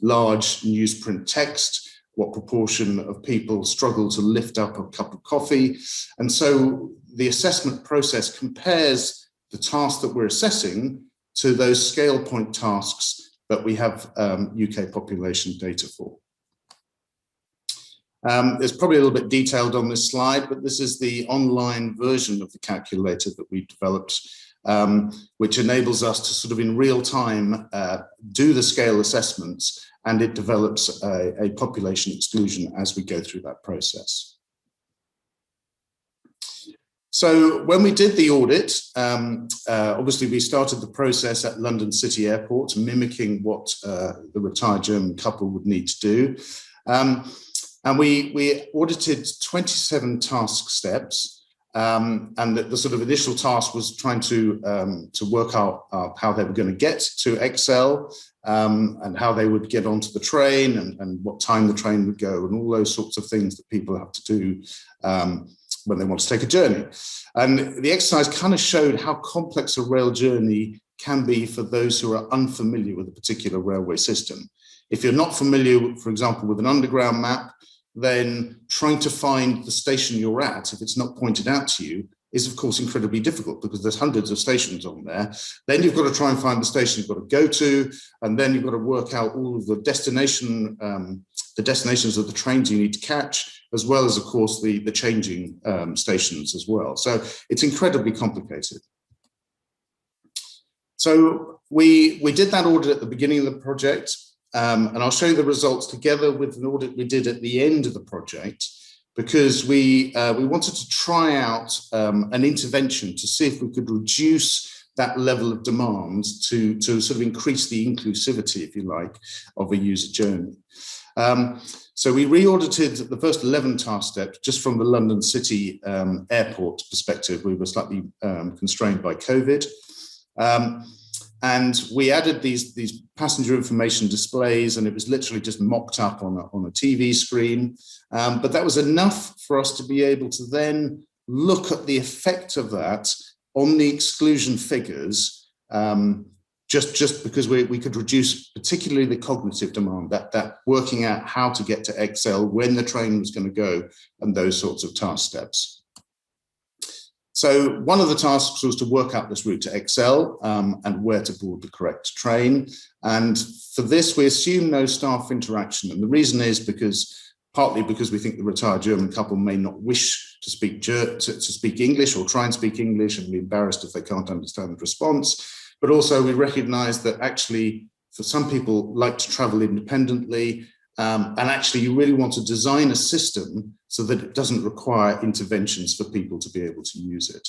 large newsprint text, what proportion of people struggle to lift up a cup of coffee. And so the assessment process compares the task that we're assessing to those scale point tasks that we have UK population data for. It's probably a little bit detailed on this slide, but this is the online version of the calculator that we developed, which enables us to sort of in real time do the scale assessments, and it develops a population exclusion as we go through that process. So when we did the audit, obviously we started the process at London City Airport, mimicking what the retired German couple would need to do. And we audited 27 task steps, and the sort of initial task was trying to work out how they were going to get to ExCeL, and how they would get onto the train, and what time the train would go, and all those sorts of things that people have to do when they want to take a journey. And the exercise kind of showed how complex a rail journey can be for those who are unfamiliar with a particular railway system. If you're not familiar, for example, with an underground map, then trying to find the station you're at, if it's not pointed out to you, is of course incredibly difficult because there's hundreds of stations on there. Then you've got to try and find the station you've got to go to, and then you've got to work out all of the destinations of the trains you need to catch, as well as of course the changing stations as well. So it's incredibly complicated. So we did that audit at the beginning of the project, and I'll show you the results together with an audit we did at the end of the project, because we wanted to try out an intervention to see if we could reduce that level of demand to sort of increase the inclusivity, if you like, of a user journey. So we re-audited the first 11 task steps just from the London City airport perspective. We were slightly constrained by COVID. And we added these passenger information displays, and it was literally just mocked up on a TV screen. But that was enough for us to be able to then look at the effect of that on the exclusion figures, just because we could reduce particularly the cognitive demand, that working out how to get to XL, when the train was going to go, and those sorts of task steps. So one of the tasks was to work out this route to XL and where to board the correct train. And for this, we assume no staff interaction. And the reason is partly because we think the retired German couple may not wish to speak English or try and speak English and be embarrassed if they can't understand the response. But also we recognize that actually, for some people like to travel independently, and actually you really want to design a system so that it doesn't require interventions for people to be able to use it.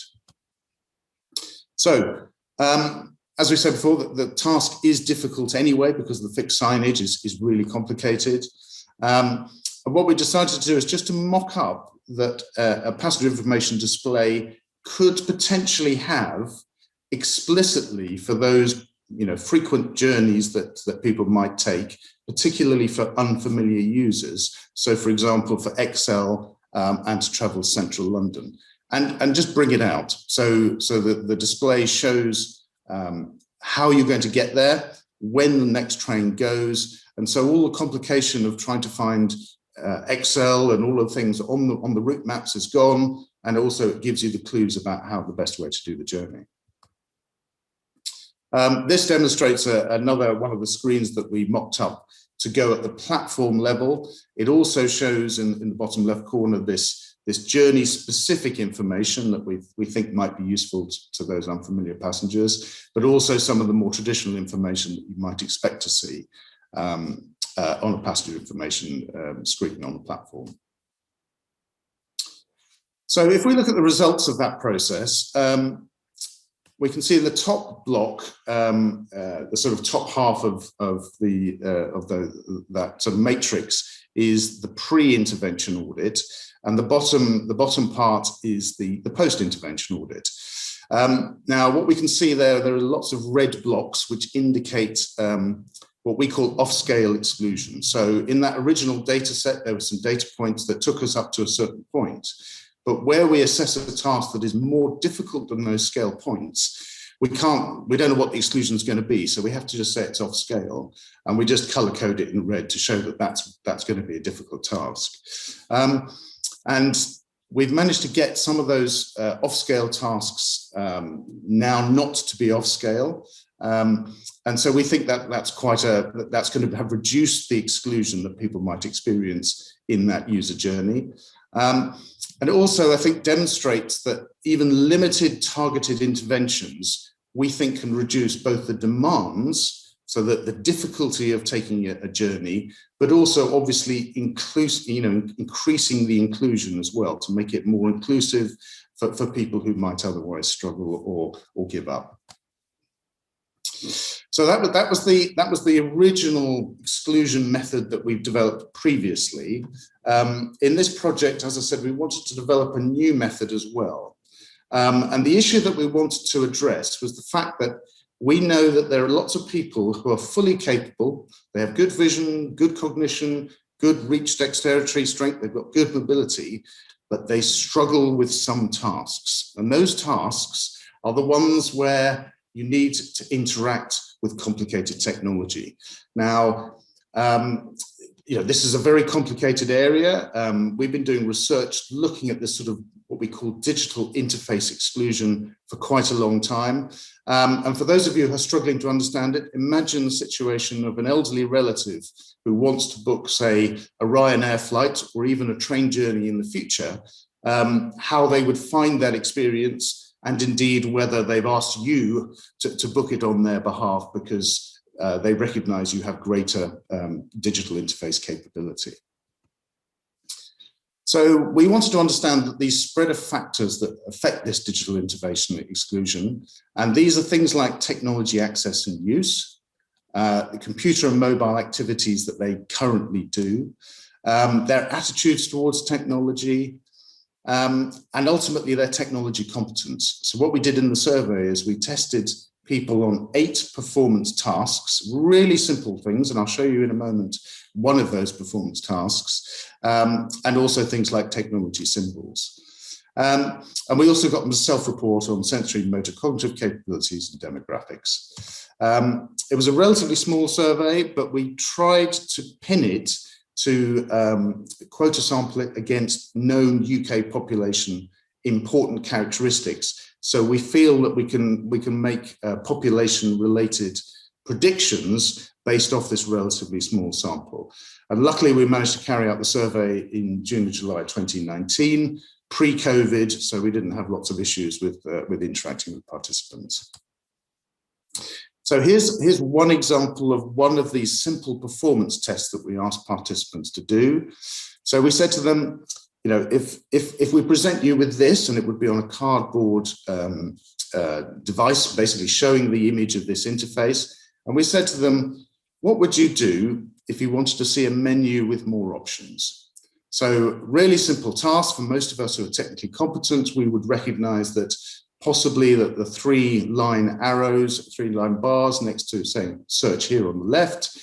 So, as we said before, the task is difficult anyway because the fixed signage is really complicated. And what we decided to do is just to mock up that a passenger information display could potentially have explicitly for those frequent journeys that people might take, particularly for unfamiliar users. So for example, for XL and to travel central London, and just bring it out. So that the display shows how you're going to get there, when the next train goes. And so all the complication of trying to find XL and all of the things on the route maps is gone. And also it gives you the clues about how the best way to do the journey. This demonstrates another one of the screens that we mocked up to go at the platform level. It also shows in the bottom left corner this journey specific information that we think might be useful to those unfamiliar passengers, but also some of the more traditional information that you might expect to see on a passenger information screen on the platform. So if we look at the results of that process, we can see in the top block, the sort of top half of that sort of matrix is the pre-intervention audit, and the bottom part is the post-intervention audit. Now, what we can see there are lots of red blocks which indicate what we call off-scale exclusion. So in that original data set, there were some data points that took us up to a certain point. But where we assess a task that is more difficult than those scale points, we don't know what the exclusion is going to be. So we have to just say it's off scale, and we just color code it in red to show that that's going to be a difficult task. And we've managed to get some of those off scale tasks now not to be off scale. And so we think that's going to have reduced the exclusion that people might experience in that user journey. And also, I think, demonstrates that even limited targeted interventions, we think, can reduce both the demands, so that the difficulty of taking a journey, but also obviously increasing the inclusion as well, to make it more inclusive for people who might otherwise struggle or give up. So that was the original exclusion method that we've developed previously. In this project, as I said, we wanted to develop a new method as well. And the issue that we wanted to address was the fact that we know that there are lots of people who are fully capable. They have good vision, good cognition, good reach dexterity, strength, they've got good mobility, but they struggle with some tasks. And those tasks are the ones where you need to interact with complicated technology. Now, this is a very complicated area. We've been doing research looking at this sort of what we call digital interface exclusion for quite a long time. And for those of you who are struggling to understand it, imagine the situation of an elderly relative who wants to book, say, a Ryanair flight or even a train journey in the future, how they would find that experience, and indeed whether they've asked you to book it on their behalf because they recognize you have greater digital interface capability. So we wanted to understand that these spread of factors that affect this digital interface exclusion, and these are things like technology access and use, the computer and mobile activities that they currently do, their attitudes towards technology, and ultimately their technology competence. So what we did in the survey is we tested people on 8 performance tasks, really simple things, and I'll show you in a moment one of those performance tasks, and also things like technology symbols. And we also got them to self-report on sensory and motor cognitive capabilities and demographics. It was a relatively small survey, but we tried to pin it to quota sample it against known UK population important characteristics. So we feel that we can make population related predictions based off this relatively small sample. And luckily we managed to carry out the survey in June and July 2019, pre-COVID, so we didn't have lots of issues with interacting with participants. So here's one example of one of these simple performance tests that we asked participants to do. So we said to them, you know, if we present you with this, and it would be on a cardboard device, basically showing the image of this interface, and we said to them, what would you do if you wanted to see a menu with more options? So really simple task for most of us who are technically competent. We would recognize that possibly that the 3-line arrows, 3-line bars next to saying search here on the left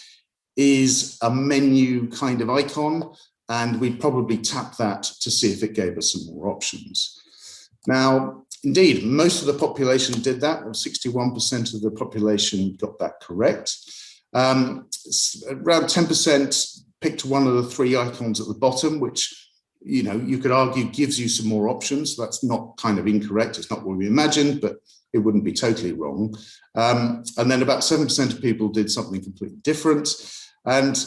is a menu kind of icon, and we'd probably tap that to see if it gave us some more options. Now, indeed, most of the population did that, or 61% of the population got that correct. Around 10% picked one of the 3 icons at the bottom, which, you know, you could argue gives you some more options. So that's not kind of incorrect. It's not what we imagined, but it wouldn't be totally wrong. And then about 7% of people did something completely different. And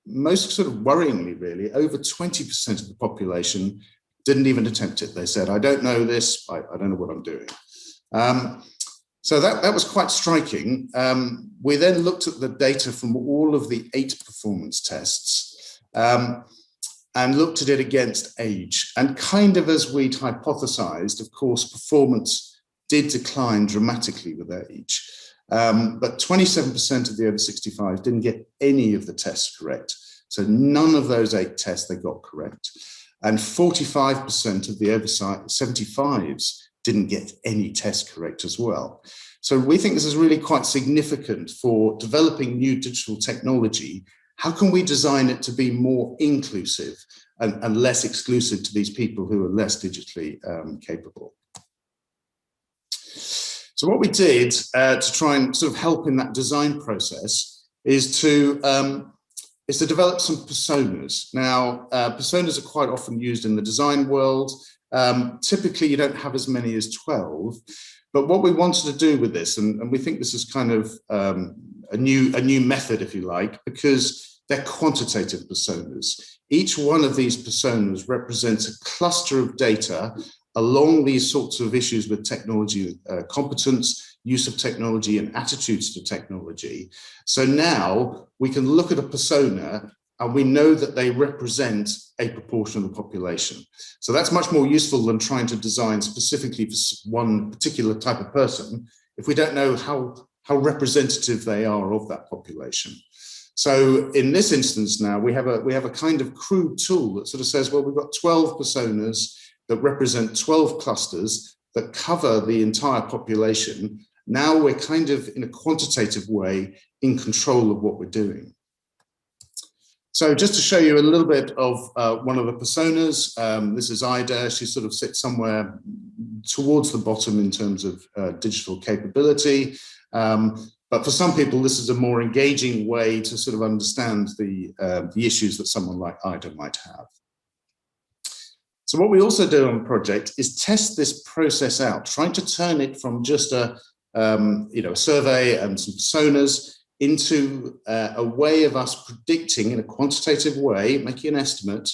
most sort of worryingly, really, over 20% of the population didn't even attempt it. They said, I don't know this, I don't know what I'm doing. So that was quite striking. We then looked at the data from all of the 8 performance tests and looked at it against age. And kind of as we'd hypothesized, of course, performance did decline dramatically with age. But 27% of the over 65 didn't get any of the tests correct. So none of those 8 tests they got correct. And 45% of the over 75s didn't get any test correct as well. So we think this is really quite significant for developing new digital technology. How can we design it to be more inclusive and less exclusive to these people who are less digitally capable? So what we did to try and sort of help in that design process is to develop some personas. Now, personas are quite often used in the design world. Typically, you don't have as many as 12. But what we wanted to do with this, and we think this is kind of a new method, if you like, because they're quantitative personas. Each one of these personas represents a cluster of data along these sorts of issues with technology competence, use of technology, and attitudes to technology. So now we can look at a persona and we know that they represent a proportion of the population. So that's much more useful than trying to design specifically for one particular type of person if we don't know how representative they are of that population. So in this instance now, we have a kind of crude tool that sort of says, well, we've got 12 personas that represent 12 clusters that cover the entire population. Now we're kind of, in a quantitative way, in control of what we're doing. So just to show you a little bit of one of the personas, this is Ida. She sort of sits somewhere towards the bottom in terms of digital capability. But for some people, this is a more engaging way to sort of understand the issues that someone like Ida might have. So So what we also do on the project is test this process out, trying to turn it from just a survey and some personas into a way of us predicting in a quantitative way, making an estimate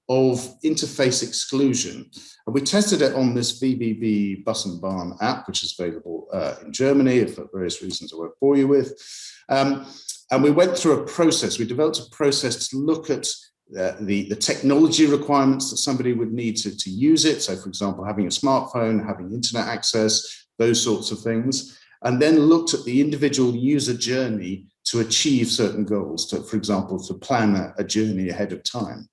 of interface exclusion. And we tested it on this VBB Bus and Bahn app, which is available in Germany, for various reasons I won't bore you with. And we went through a process. We developed a process to look at the technology requirements that somebody would need to use it. So, for example, having a smartphone, having internet access, those sorts of things. And then looked at the individual user journey to achieve certain goals, for example, to plan a journey ahead of time.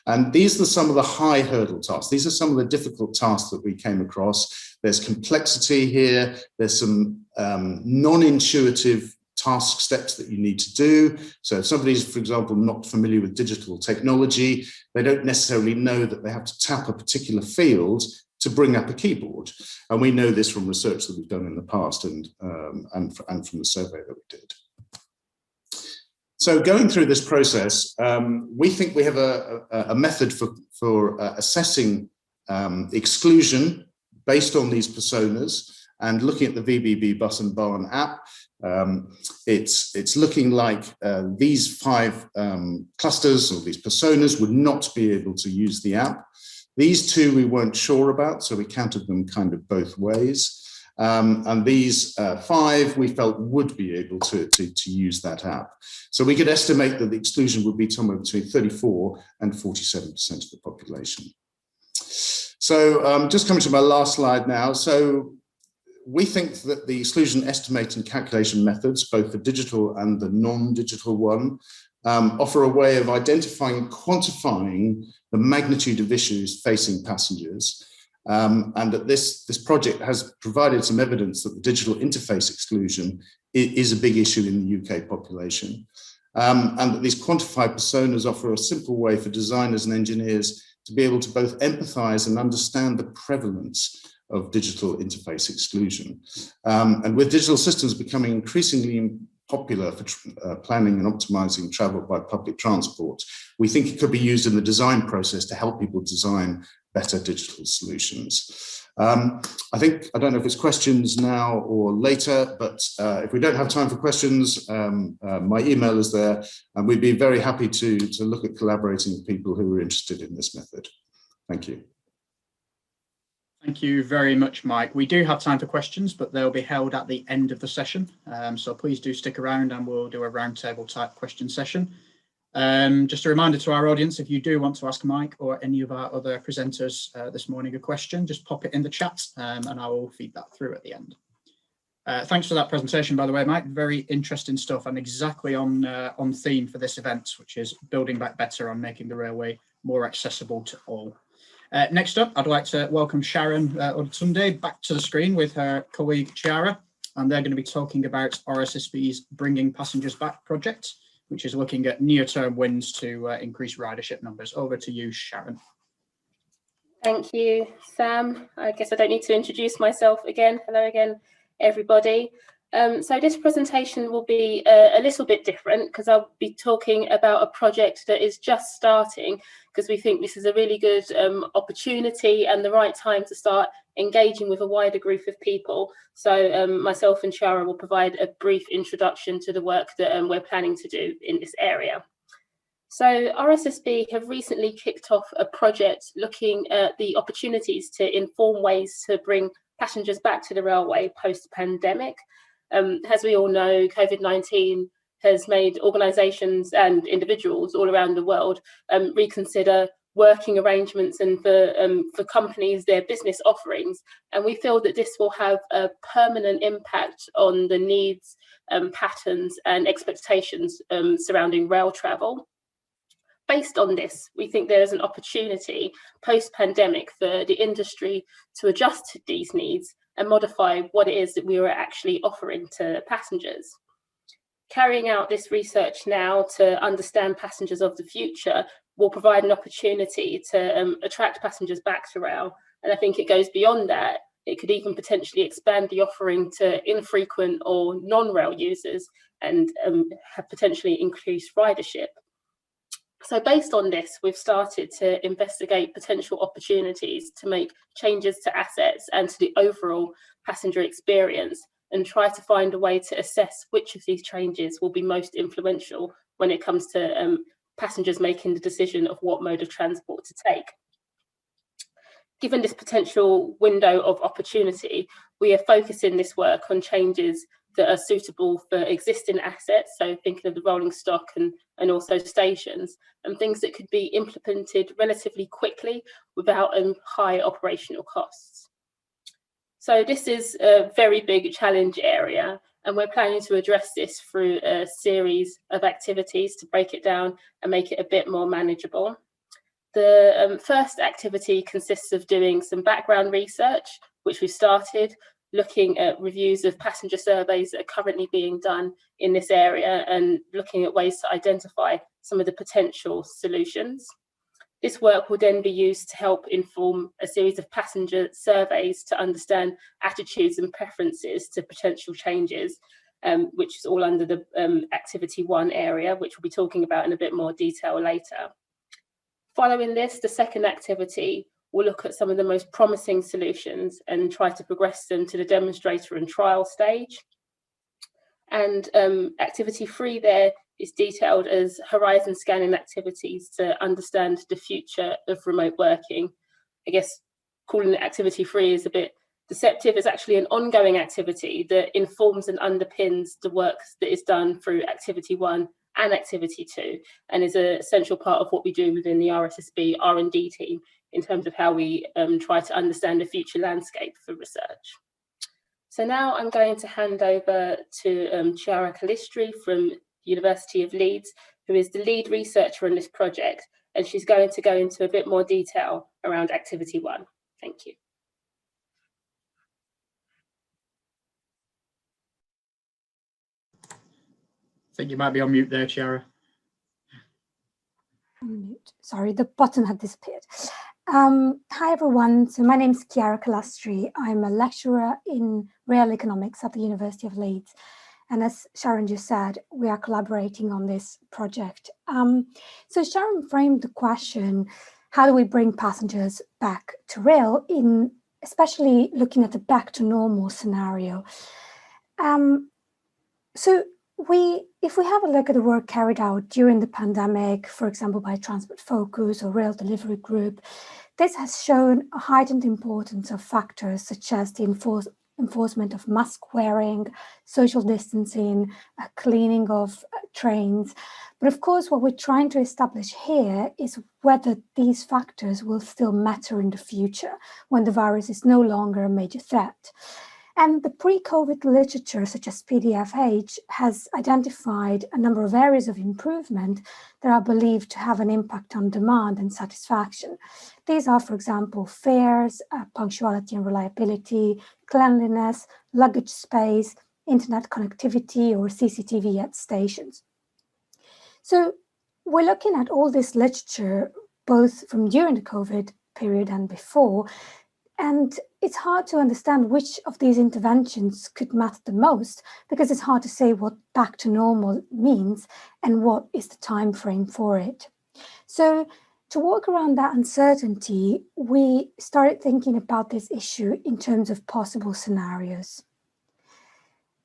And these are some of the high hurdle tasks. These are some of the difficult tasks that we came across. There's complexity here. There's some non-intuitive task steps that you need to do. So if somebody's, for example, not familiar with digital technology, they don't necessarily know that they have to tap a particular field to bring up a keyboard. And we know this from research that we've done in the past and from the survey that we did. So going through this process, we think we have a method for assessing exclusion based on these personas, and looking at the VBB Bus and Bahn app. It's looking like these 5 clusters or these personas would not be able to use the app. These 2 we weren't sure about, so we counted them kind of both ways. And these 5 we felt would be able to use that app. So we could estimate that the exclusion would be somewhere between 34 and 47% of the population. So just coming to my last slide now. So we think that the exclusion estimate and calculation methods, both the digital and the non-digital one, offer a way of identifying and quantifying the magnitude of issues facing passengers. And that this project has provided some evidence that the digital interface exclusion is a big issue in the UK population. And that these quantified personas offer a simple way for designers and engineers to be able to both empathize and understand the prevalence of digital interface exclusion. And with digital systems becoming increasingly popular for planning and optimizing travel by public transport, we think it could be used in the design process to help people design better digital solutions. I don't know if it's questions now or later, but if we don't have time for questions, my email is there, and we'd be very happy to look at collaborating with people who are interested in this method. Thank you. Thank you very much, Mike. We do have time for questions, but they'll be held at the end of the session. So please do stick around and we'll do a roundtable type question session. Just a reminder to our audience, if you do want to ask Mike or any of our other presenters this morning a question, just pop it in the chat and I will feed that through at the end. Thanks for that presentation, by the way, Mike. Very interesting stuff and exactly on theme for this event, which is building back better on making the railway more accessible to all. Next up, I'd like to welcome Sharon Odutunde back to the screen with her colleague Chiara, and they're going to be talking about RSSB's Bringing Passengers Back project, which is looking at near-term wins to increase ridership numbers. Over to you, Sharon. Thank you, Sam. I guess I don't need to introduce myself again. Hello again, everybody. So this presentation will be a little bit different because I'll be talking about a project that is just starting, because we think this is a really good opportunity and the right time to start engaging with a wider group of people. So myself and Chiara will provide a brief introduction to the work that we're planning to do in this area. So RSSB have recently kicked off a project looking at the opportunities to inform ways to bring passengers back to the railway post-pandemic. As we all know, COVID-19 has made organisations and individuals all around the world reconsider working arrangements and for companies, their business offerings. And we feel that this will have a permanent impact on the needs, patterns and expectations surrounding rail travel. Based on this, we think there is an opportunity post-pandemic for the industry to adjust to these needs and modify what it is that we are actually offering to passengers. Carrying out this research now to understand passengers of the future will provide an opportunity to attract passengers back to rail. And I think it goes beyond that. It could even potentially expand the offering to infrequent or non-rail users and have potentially increased ridership. So based on this, we've started to investigate potential opportunities to make changes to assets and to the overall passenger experience, and try to find a way to assess which of these changes will be most influential when it comes to passengers making the decision of what mode of transport to take. Given this potential window of opportunity, we are focusing this work on changes that are suitable for existing assets, so thinking of the rolling stock and also stations, and things that could be implemented relatively quickly without high operational costs. So this is a very big challenge area, and we're planning to address this through a series of activities to break it down and make it a bit more manageable. The first activity consists of doing some background research, which we've started, looking at reviews of passenger surveys that are currently being done in this area and looking at ways to identify some of the potential solutions. This work will then be used to help inform a series of passenger surveys to understand attitudes and preferences to potential changes, which is all under the activity 1 area, which we'll be talking about in a bit more detail later. Following this, the second activity will look at some of the most promising solutions and try to progress them to the demonstrator and trial stage. And activity 3 there is detailed as horizon scanning activities to understand the future of remote working. I guess calling it activity 3 is a bit deceptive. It's actually an ongoing activity that informs and underpins the work that is done through activity 1 and activity 2, and is an essential part of what we do within the RSSB R&D team in terms of how we try to understand the future landscape for research. So now I'm going to hand over to Chiara Calistri from the University of Leeds, who is the lead researcher on this project, and she's going to go into a bit more detail around activity 1. Thank you. I think you might be on mute there, Chiara. Mute. Sorry, the button had disappeared. Hi everyone, so my name is Chiara Calistri. I'm a lecturer in real economics at the University of Leeds. And as Sharon just said, we are collaborating on this project. So Sharon framed the question, how do we bring passengers back to rail, in especially looking at the back to normal scenario. If we have a look at the work carried out during the pandemic, for example, by Transport Focus or Rail Delivery Group, this has shown a heightened importance of factors such as the enforcement of mask wearing, social distancing, cleaning of trains. But of course, what we're trying to establish here is whether these factors will still matter in the future when the virus is no longer a major threat. And the pre-COVID literature, such as PDFH, has identified a number of areas of improvement that are believed to have an impact on demand and satisfaction. These are, for example, fares, punctuality and reliability, cleanliness, luggage space, internet connectivity, or CCTV at stations. So we're looking at all this literature, both from during the COVID period and before, and it's hard to understand which of these interventions could matter the most, because it's hard to say what back to normal means and what is the time frame for it. So to work around that uncertainty, we started thinking about this issue in terms of possible scenarios.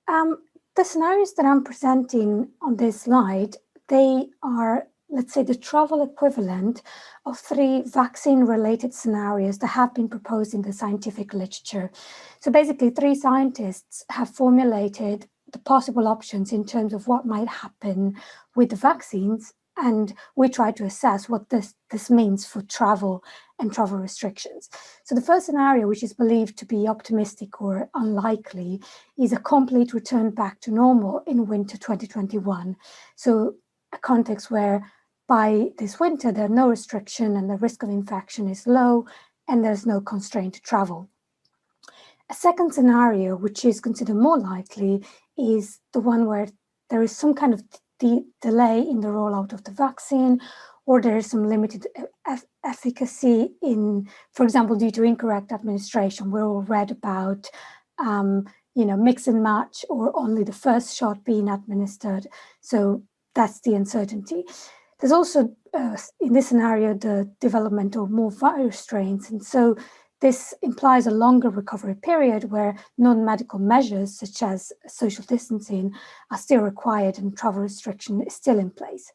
The scenarios that I'm presenting on this slide, they are, let's say, the travel equivalent of 3 vaccine-related scenarios that have been proposed in the scientific literature. So basically, 3 scientists have formulated the possible options in terms of what might happen with the vaccines, and we try to assess what this means for travel and travel restrictions. So the first scenario, which is believed to be optimistic or unlikely, is a complete return back to normal in winter 2021. So a context where by this winter, there's no restriction and the risk of infection is low and there's no constraint to travel. A second scenario, which is considered more likely, is the one where there is some kind of delay in the rollout of the vaccine, or there is some limited efficacy in, for example, due to incorrect administration. We're all read about, mix and match, or only the first shot being administered. So that's the uncertainty. There's also, in this scenario, the development of more virus strains. And so this implies a longer recovery period where non-medical measures such as social distancing are still required and travel restriction is still in place.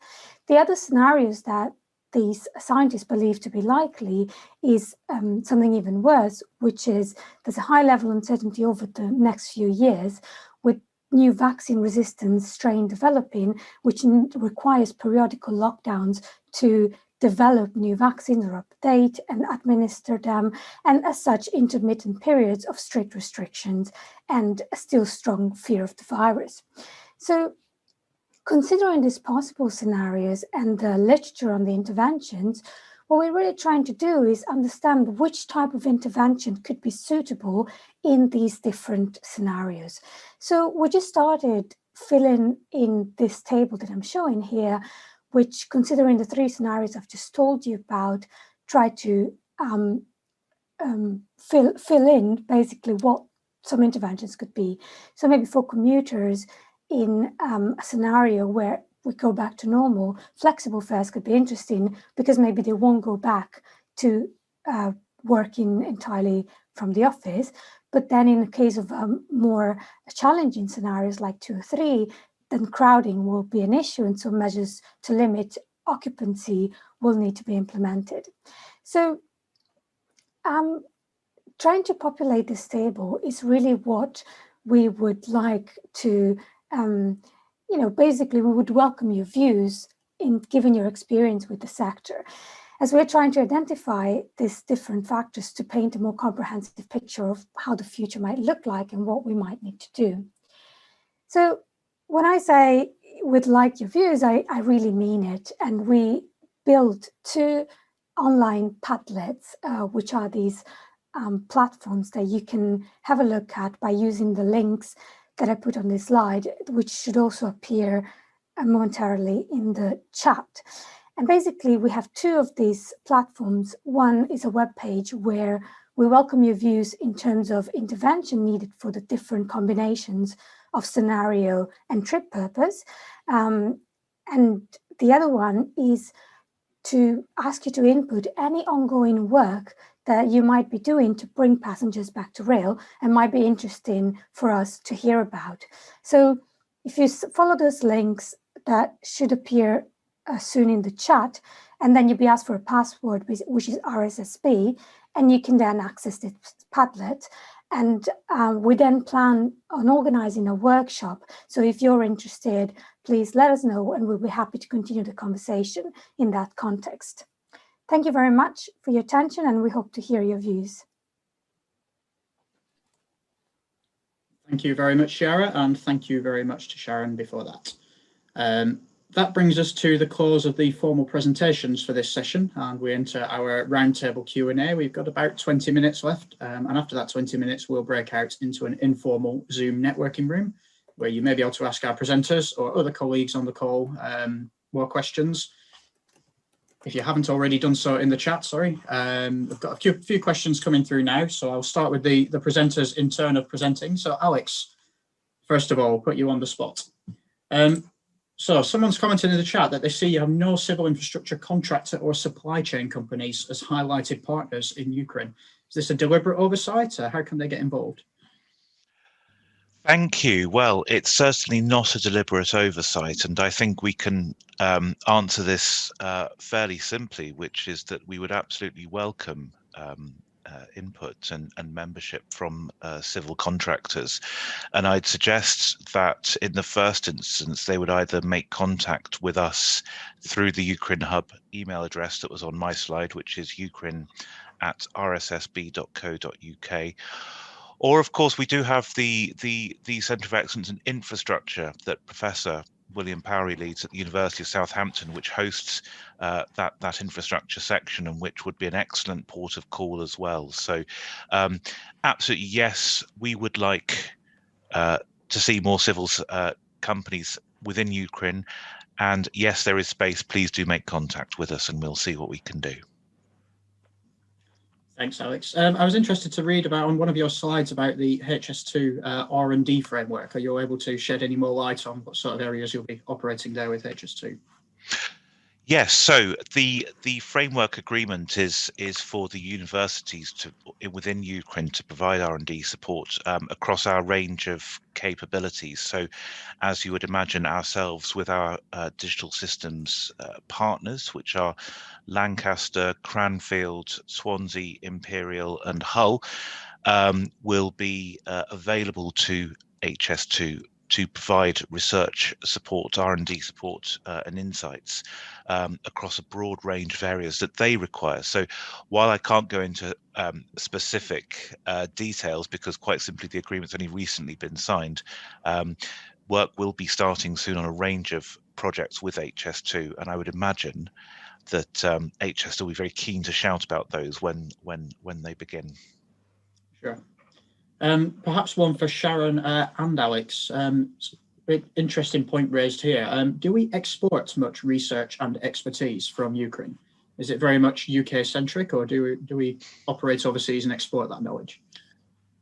The other scenarios that these scientists believe to be likely is something even worse, which is there's a high level of uncertainty over the next few years with new vaccine resistance strain developing, which requires periodical lockdowns to develop new vaccines or update and administer them, and as such intermittent periods of strict restrictions and a still strong fear of the virus. So considering these possible scenarios and the literature on the interventions, what we're really trying to do is understand which type of intervention could be suitable in these different scenarios. So we just started filling in this table that I'm showing here, which, considering the three scenarios I've just told you about, try to fill in basically what some interventions could be. So maybe for commuters in a scenario where we go back to normal, flexible fares could be interesting because maybe they won't go back to working entirely from the office. But then in the case of more challenging scenarios like 2 or 3, then crowding will be an issue, and so measures to limit occupancy will need to be implemented. So trying to populate this table is really what we would like to, basically we would welcome your views in given your experience with the sector, as we're trying to identify these different factors to paint a more comprehensive picture of how the future might look like and what we might need to do. So when I say we'd like your views, I really mean it. And we built 2 online Padlets, which are these platforms that you can have a look at by using the links that I put on this slide, which should also appear momentarily in the chat. And basically, we have 2 of these platforms. One is a web page where we welcome your views in terms of intervention needed for the different combinations of scenario and trip purpose. And the other one is to ask you to input any ongoing work that you might be doing to bring passengers back to rail and might be interesting for us to hear about. So if you follow those links, that should appear soon in the chat, and then you'll be asked for a password, which is RSSB, and you can then access this Padlet. And we then plan on organizing a workshop. So if you're interested, please let us know, and we'll be happy to continue the conversation in that context. Thank you very much for your attention, and we hope to hear your views. Thank you very much, Shara, and thank you very much to Sharon before that. That brings us to the close of the formal presentations for this session, and we enter our roundtable Q&A. We've got about 20 minutes left, and after that 20 minutes, we'll break out into an informal Zoom networking room where you may be able to ask our presenters or other colleagues on the call more questions. If you haven't already done so in the chat, sorry. I've got a few questions coming through now, so I'll start with the presenters in turn of presenting. So Alex, first of all, put you on the spot. So someone's commented in the chat that they see you have no civil infrastructure contractor or supply chain companies as highlighted partners in UKRRIN. Is this a deliberate oversight? How can they get involved? Thank you. Well, it's certainly not a deliberate oversight, and I think we can answer this fairly simply, which is that we would absolutely welcome input and membership from civil contractors. And I'd suggest that in the first instance, they would either make contact with us through the UKRRIN Hub email address that was on my slide, which is ukrin@rssb.co.uk. Or, of course, we do have the Centre of Excellence in Infrastructure that Professor William Parry leads at the University of Southampton, which hosts that infrastructure section, and which would be an excellent port of call as well. So absolutely, yes, we would like to see more civil companies within UKRRIN. And yes, there is space. Please do make contact with us and we'll see what we can do. Thanks, Alex. I was interested to read about on one of your slides about the HS2 R&D framework. Are you able to shed any more light on what sort of areas you'll be operating there with HS2? Yes, so the framework agreement is for the universities within UKRIN to provide R&D support across our range of capabilities. So, as you would imagine, ourselves with our digital systems partners, which are Lancaster, Cranfield, Swansea, Imperial, and Hull, will be available to HS2 to provide research support, R&D support, and insights across a broad range of areas that they require. So while I can't go into specific details, because quite simply the agreement's only recently been signed, work will be starting soon on a range of projects with HS2, and I would imagine that HS2 will be very keen to shout about those when they begin. Sure. Perhaps one for Sharon and Alex. Interesting point raised here. Do we export much research and expertise from UKRRIN? Is it very much UK centric, or do we operate overseas and export that knowledge?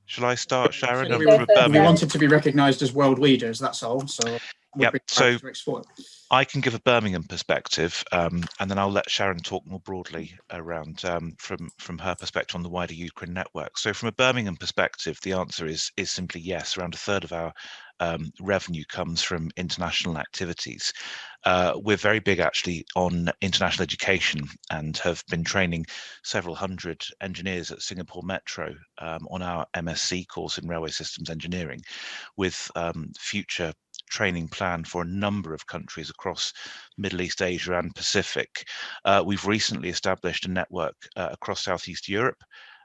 Shall I start, Sharon? We wanted to be recognised as world leaders, that's all. So yep. So to export. I can give a Birmingham perspective, and then I'll let Sharon talk more broadly around from her perspective on the wider UKRRIN network. So from a Birmingham perspective, the answer is simply yes. Around a third of our revenue comes from international activities. We're very big actually on international education and have been training several hundred engineers at Singapore Metro on our MSc course in Railway Systems Engineering, with future training plan for a number of countries across Middle East, Asia and Pacific. We've recently established a network across Southeast Europe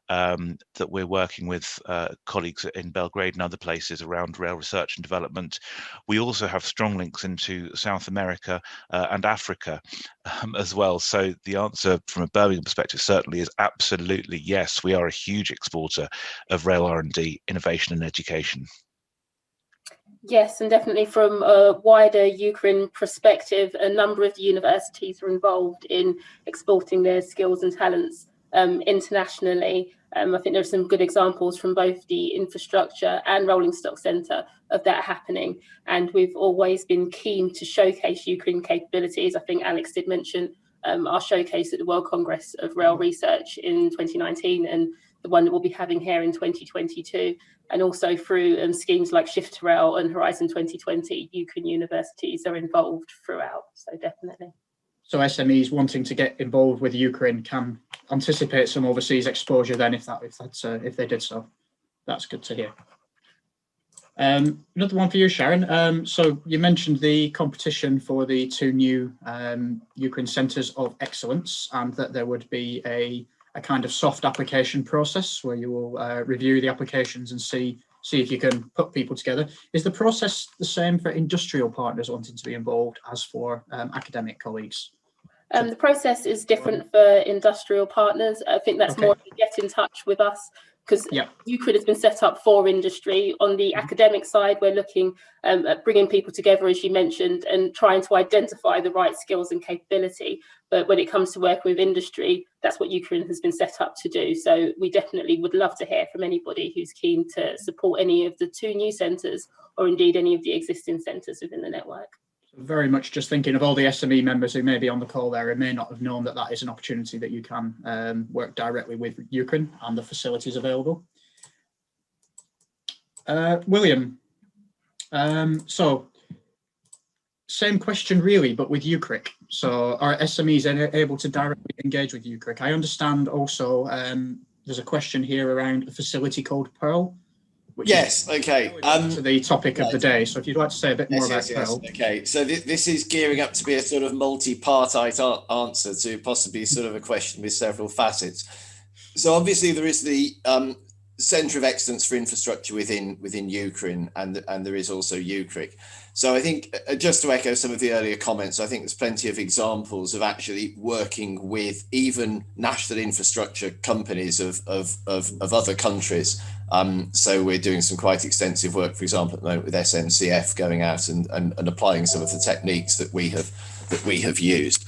that we're working with colleagues in Belgrade and other places around rail research and development. We also have strong links into South America and Africa as well. So the answer from a Birmingham perspective certainly is absolutely yes. We are a huge exporter of rail R&D, innovation and education. Yes, and definitely from a wider UKRRIN perspective, a number of the universities are involved in exporting their skills and talents internationally. I think there are some good examples from both the infrastructure and rolling stock centre of that happening. And we've always been keen to showcase UKRRIN capabilities. I think Alex did mention our showcase at the World Congress of Rail Research in 2019 and the one that we'll be having here in 2022. And also through schemes like Shift to Rail and Horizon 2020, UKRRIN universities are involved throughout. So definitely. So SMEs wanting to get involved with UKRRIN can anticipate some overseas exposure then, if they did so. That's good to hear. Another one for you, Sharon. So you mentioned the competition for the 2 new UKRRIN Centres of Excellence, and that there would be a kind of soft application process where you will review the applications and see if you can put people together. Is the process the same for industrial partners wanting to be involved as for academic colleagues? The process is different for industrial partners. I think that's more to get in touch with us, because UKRRIN has been set up for industry. On the academic side, we're looking at bringing people together, as you mentioned, and trying to identify the right skills and capability. But when it comes to working with industry, that's what UKRRIN has been set up to do. So we definitely would love to hear from anybody who's keen to support any of the 2 new centres, or indeed any of the existing centres within the network. Very much just thinking of all the SME members who may be on the call there and may not have known that that is an opportunity that you can work directly with UKRRIN and the facilities available. William, so same question really, but with UKCRIC. So are SMEs able to directly engage with UKCRIC? I understand also there's a question here around a facility called Pearl. Yes, okay. To the topic of the day. So if you'd like to say a bit more about Pearl. Okay, so this is gearing up to be a sort of multi-partite answer to possibly sort of a question with several facets. So obviously there is the Centre of Excellence for Infrastructure within UKRRIN, and there is also UKCRIC. So I think, just to echo some of the earlier comments, I think there's plenty of examples of actually working with even national infrastructure companies of other countries. So we're doing some quite extensive work, for example, at the moment with SNCF, going out and applying some of the techniques that we have used.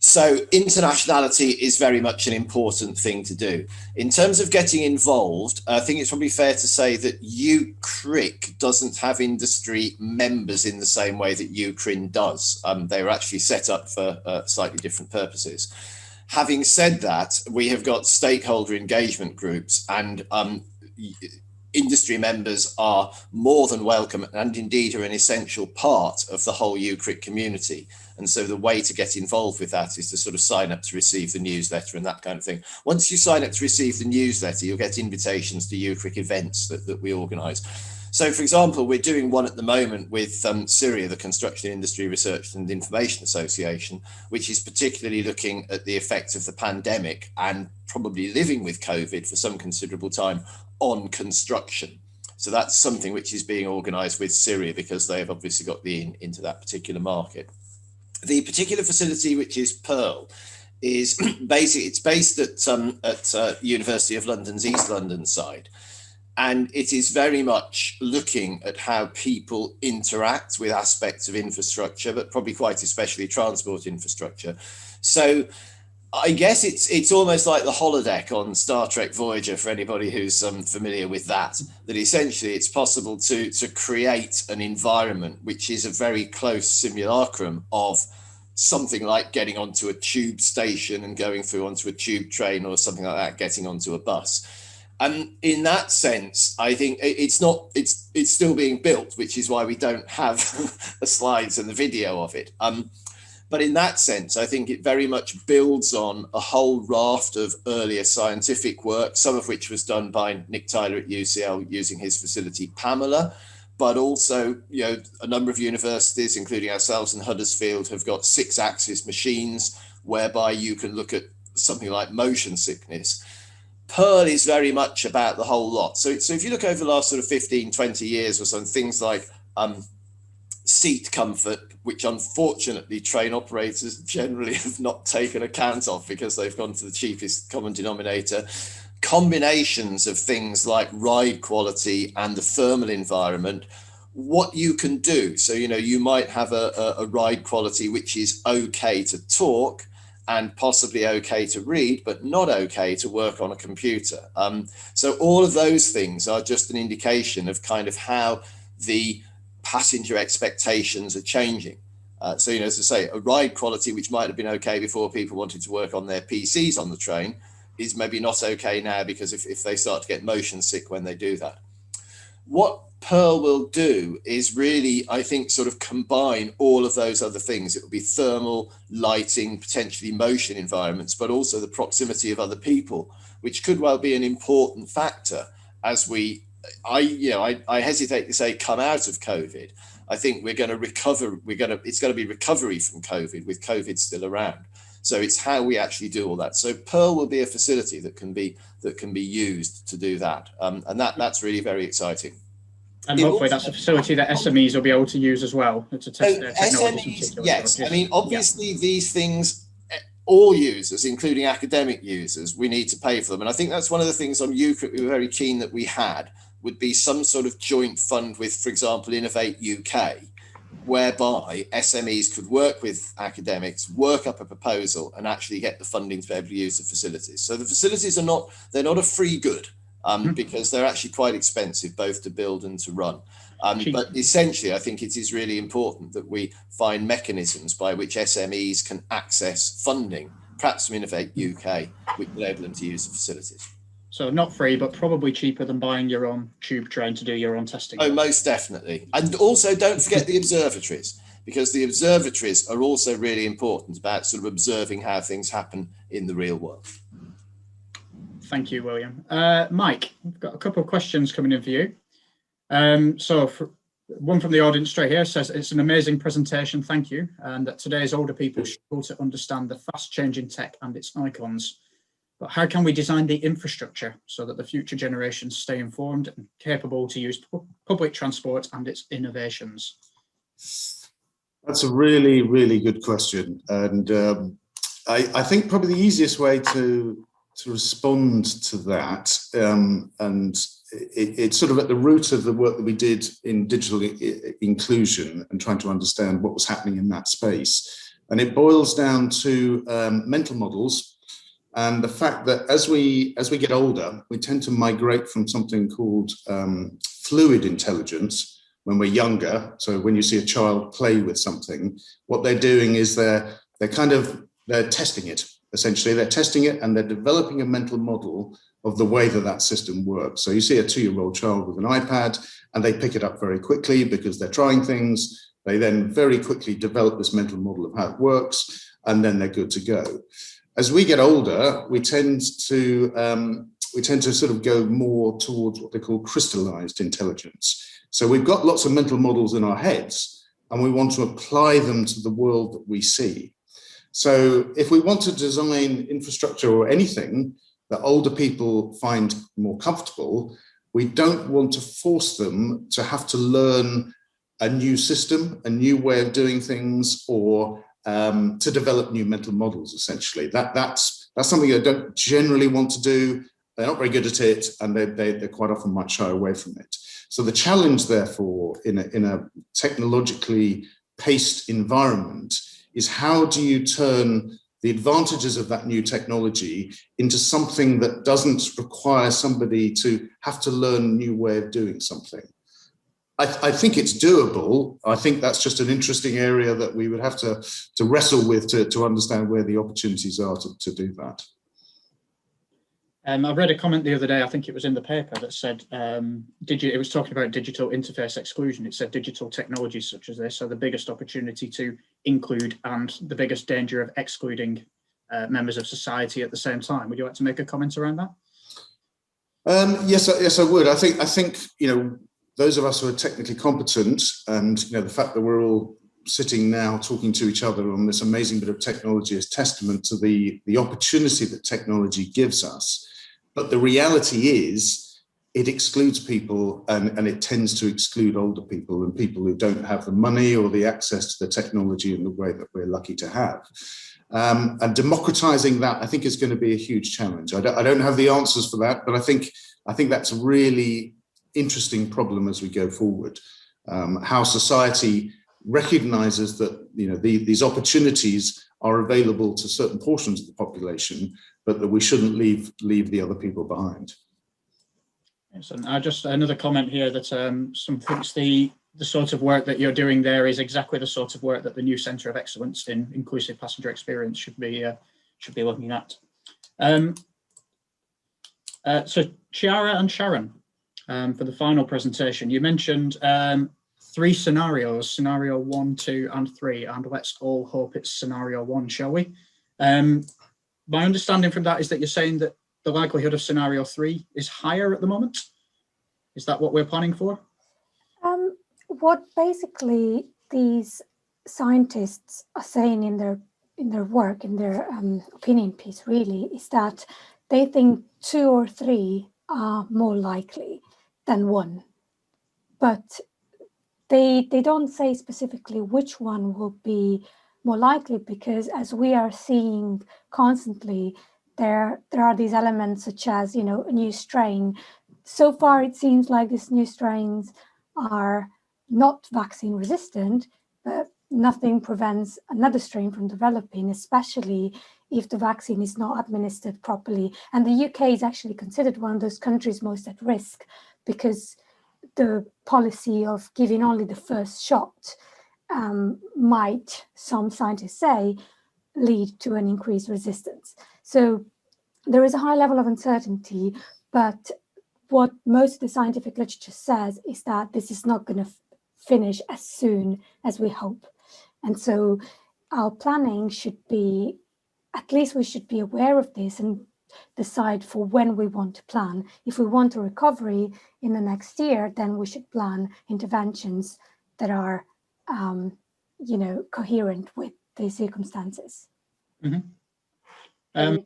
So internationality is very much an important thing to do. In terms of getting involved, I think it's probably fair to say that UKCRIC doesn't have industry members in the same way that UKRRIN does. They were actually set up for slightly different purposes. Having said that, we have got stakeholder engagement groups, and industry members are more than welcome and indeed are an essential part of the whole UKCRIC community. And so the way to get involved with that is to sort of sign up to receive the newsletter and that kind of thing. Once you sign up to receive the newsletter, you'll get invitations to UKCRIC events that we organise. So, for example, we're doing one at the moment with CIRIA, the Construction Industry Research and Information Association, which is particularly looking at the effects of the pandemic and probably living with COVID for some considerable time on construction. So that's something which is being organised with CIRIA because they've obviously got the in into that particular market. The particular facility, which is Pearl, is basically, it's based at University of London's East London side. And it is very much looking at how people interact with aspects of infrastructure, but probably quite especially transport infrastructure. So I guess it's almost like the holodeck on Star Trek Voyager, for anybody who's familiar with that, that essentially it's possible to create an environment which is a very close simulacrum of something like getting onto a tube station and going through onto a tube train or something like that, getting onto a bus. And in that sense, I think it's still being built, which is why we don't have the slides and the video of it. But in that sense, I think it very much builds on a whole raft of earlier scientific work, some of which was done by Nick Tyler at UCL using his facility Pamela, but also, you know, a number of universities, including ourselves in Huddersfield, have got 6-axis machines whereby you can look at something like motion sickness. Pearl is very much about the whole lot. So if you look over the last sort of 15, 20 years or so, things like seat comfort, which unfortunately train operators generally have not taken account of because they've gone to the cheapest common denominator, combinations of things like ride quality and the thermal environment, what you can do. So, you know, you might have a ride quality which is okay to talk and possibly okay to read, but not okay to work on a computer. So all of those things are just an indication of kind of how the passenger expectations are changing. So, you know, as I say, a ride quality which might have been okay before people wanted to work on their PCs on the train is maybe not okay now, because if they start to get motion sick when they do that. What Pearl will do is really, I think, sort of combine all of those other things. It will be thermal, lighting, potentially motion environments, but also the proximity of other people, which could well be an important factor as I hesitate to say come out of COVID. I think we're going to recover. It's going to be recovery from COVID with COVID still around. So it's how we actually do all that. So Pearl will be a facility that can be used to do that, and that's really very exciting. And hopefully that's a facility that SMEs will be able to use as well to test their technologies. SMEs, yes. I mean, obviously these things, all users, including academic users, we need to pay for them. And I think that's one of the things on UKRRIN we were very keen that we had, would be some sort of joint fund with, for example, Innovate UK, whereby SMEs could work with academics, work up a proposal and actually get the funding to be able to use the facilities. So the facilities they're not a free good. Because they're actually quite expensive both to build and to run. But essentially, I think it is really important that we find mechanisms by which SMEs can access funding, perhaps from Innovate UK, which will enable them to use the facilities. So not free, but probably cheaper than buying your own tube train to do your own testing. Oh, most definitely. And also don't forget the observatories, because the observatories are also really important about sort of observing how things happen in the real world. Thank you, William. Mike, we've got a couple of questions coming in for you. One from the audience straight here says, it's an amazing presentation, thank you. And that today's older people struggle to understand the fast changing tech and its icons. But how can we design the infrastructure so that the future generations stay informed and capable to use public transport and its innovations? That's a really, really good question. And I think probably the easiest way to respond to that, and it's sort of at the root of the work that we did in digital inclusion and trying to understand what was happening in that space, And it boils down to mental models and the fact that as we get older, we tend to migrate from something called fluid intelligence when we're younger. So when you see a child play with something, what they're doing is they're testing it. Essentially, they're testing it and they're developing a mental model of the way that system works. So you see a 2-year-old child with an iPad and they pick it up very quickly because they're trying things. They then very quickly develop this mental model of how it works, and then they're good to go. As we get older, we tend to sort of go more towards what they call crystallized intelligence. So we've got lots of mental models in our heads and we want to apply them to the world that we see. So if we want to design infrastructure or anything that older people find more comfortable, we don't want to force them to have to learn a new system, a new way of doing things, or to develop new mental models, essentially. That's something they don't generally want to do. They're not very good at it, and they quite often might shy away from it. So the challenge, therefore, in a technologically paced environment is how do you turn the advantages of that new technology into something that doesn't require somebody to have to learn a new way of doing something. I think it's doable. I think that's just an interesting area that we would have to wrestle with to understand where the opportunities are to do that. I read a comment the other day, I think it was in the paper, that said, it was talking about digital interface exclusion. It said digital technologies such as this are the biggest opportunity to include and the biggest danger of excluding members of society at the same time. Would you like to make a comment around that? Yes, I would. I think those of us who are technically competent, and the fact that we're all sitting now talking to each other on this amazing bit of technology is testament to the opportunity that technology gives us. But the reality is it excludes people, and it tends to exclude older people and people who don't have the money or the access to the technology in the way that we're lucky to have. And democratizing that, I think, is going to be a huge challenge. I don't have the answers for that, but I think that's a really interesting problem as we go forward. How society recognizes that these opportunities are available to certain portions of the population, but that we shouldn't leave the other people behind. Yes, and just another comment here that some thinks the sort of work that you're doing there is exactly the sort of work that the new Centre of Excellence in Inclusive Passenger Experience should be looking at. So Chiara and Sharon, for the final presentation, you mentioned 3 scenarios, scenario 1, 2, and 3, and let's all hope it's scenario 1, shall we? My understanding from that is that you're saying that the likelihood of scenario 3 is higher at the moment. Is that what we're planning for? What basically these scientists are saying in their work, in their opinion piece, really, is that they think 2 or 3 are more likely than 1, but they don't say specifically which one will be more likely, because as we are seeing constantly, there are these elements such as, a new strain. So far, it seems like these new strains are not vaccine resistant, but nothing prevents another strain from developing, especially if the vaccine is not administered properly. And the UK is actually considered one of those countries most at risk, because the policy of giving only the first shot might, some scientists say, lead to an increased resistance. So there is a high level of uncertainty, but what most of the scientific literature says is that this is not going to finish as soon as we hope. And so our planning should be, at least we should be aware of this and decide for when we want to plan. If we want a recovery in the next year, then we should plan interventions that are, coherent with the circumstances. Mm-hmm.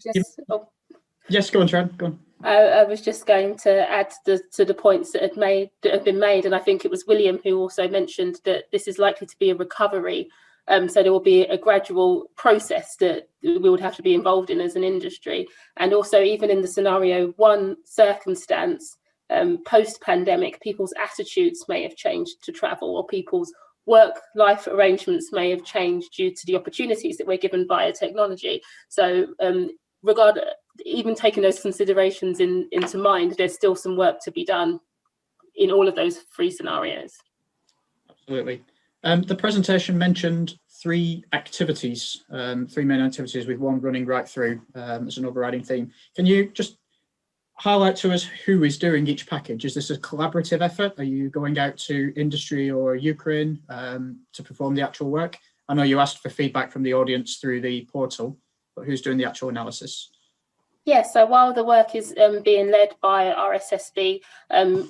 Yes, go on, Sharon, go on. I was just going to add to the points that have been made, and I think it was William who also mentioned that this is likely to be a recovery. So there will be a gradual process that we would have to be involved in as an industry. And also, even in the scenario 1 circumstance, post-pandemic, people's attitudes may have changed to travel, or people's work-life arrangements may have changed due to the opportunities that we're given via technology. So even taking those considerations into mind, there's still some work to be done in all of those three scenarios. Absolutely. The presentation mentioned three main activities with one running right through as an overriding theme. Can you just highlight to us who is doing each package? Is this a collaborative effort? Are you going out to industry or UKRRIN to perform the actual work? I know you asked for feedback from the audience through the portal, but who's doing the actual analysis? Yes, so while the work is being led by RSSB,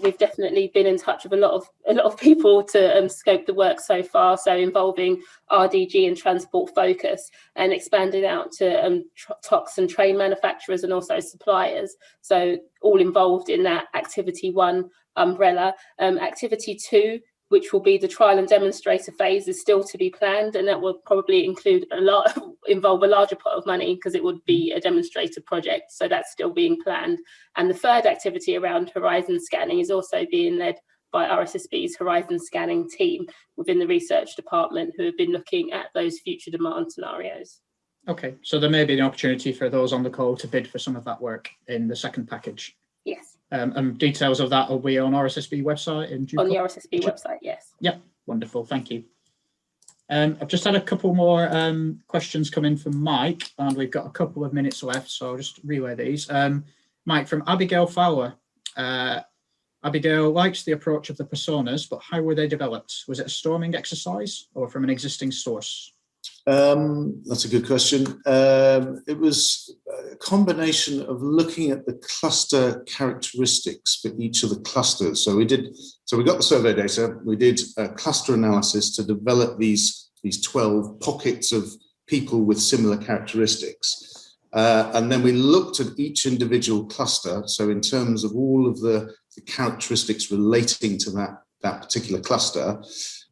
we've definitely been in touch with a lot of people to scope the work so far. So involving RDG and Transport Focus, and expanded out to TOCs and train manufacturers and also suppliers. So all involved in that activity 1 umbrella. Activity 2, which will be the trial and demonstrator phase, is still to be planned, and that will probably involve a larger pot of money because it would be a demonstrator project. So that's still being planned. And the third activity around horizon scanning is also being led by RSSB's horizon scanning team within the research department, who have been looking at those future demand scenarios. Okay, so there may be an opportunity for those on the call to bid for some of that work in the second package. Yes. And details of that will be on RSSB website in due On the course? RSSB website, yes. Yep, wonderful, thank you. I've just had a couple more questions come in from Mike, and we've got a couple of minutes left, so I'll just relay these. Mike, from Abigail Fowler. Abigail likes the approach of the personas, but how were they developed? Was it a storming exercise or from an existing source? That's a good question. It was a combination of looking at the cluster characteristics for each of the clusters. So we got the survey data, we did a cluster analysis to develop these 12 pockets of people with similar characteristics. And then we looked at each individual cluster. So in terms of all of the characteristics relating to that particular cluster.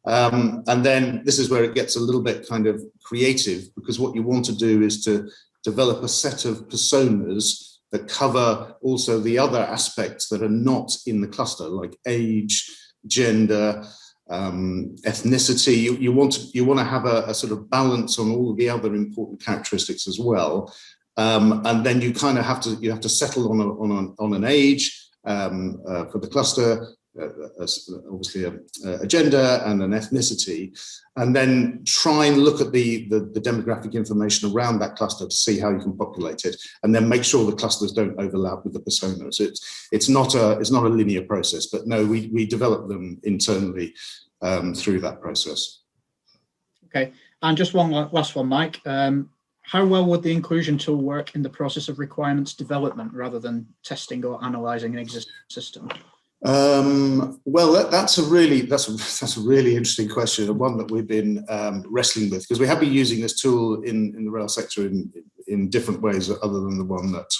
And then this is where it gets a little bit kind of creative, because what you want to do is to develop a set of personas that cover also the other aspects that are not in the cluster, like age, gender, ethnicity. You want to have a sort of balance on all of the other important characteristics as well. And then you kind of have to settle on an age for the cluster. Obviously a gender and an ethnicity, and then try and look at the demographic information around that cluster to see how you can populate it, and then make sure the clusters don't overlap with the personas. It's not a linear process, but no, we develop them internally through that process. Okay, and just one last one, Mike. How well would the inclusion tool work in the process of requirements development rather than testing or analysing an existing system? Well, that's a really interesting question, and one that we've been wrestling with, because we have been using this tool in the rail sector in different ways other than the one that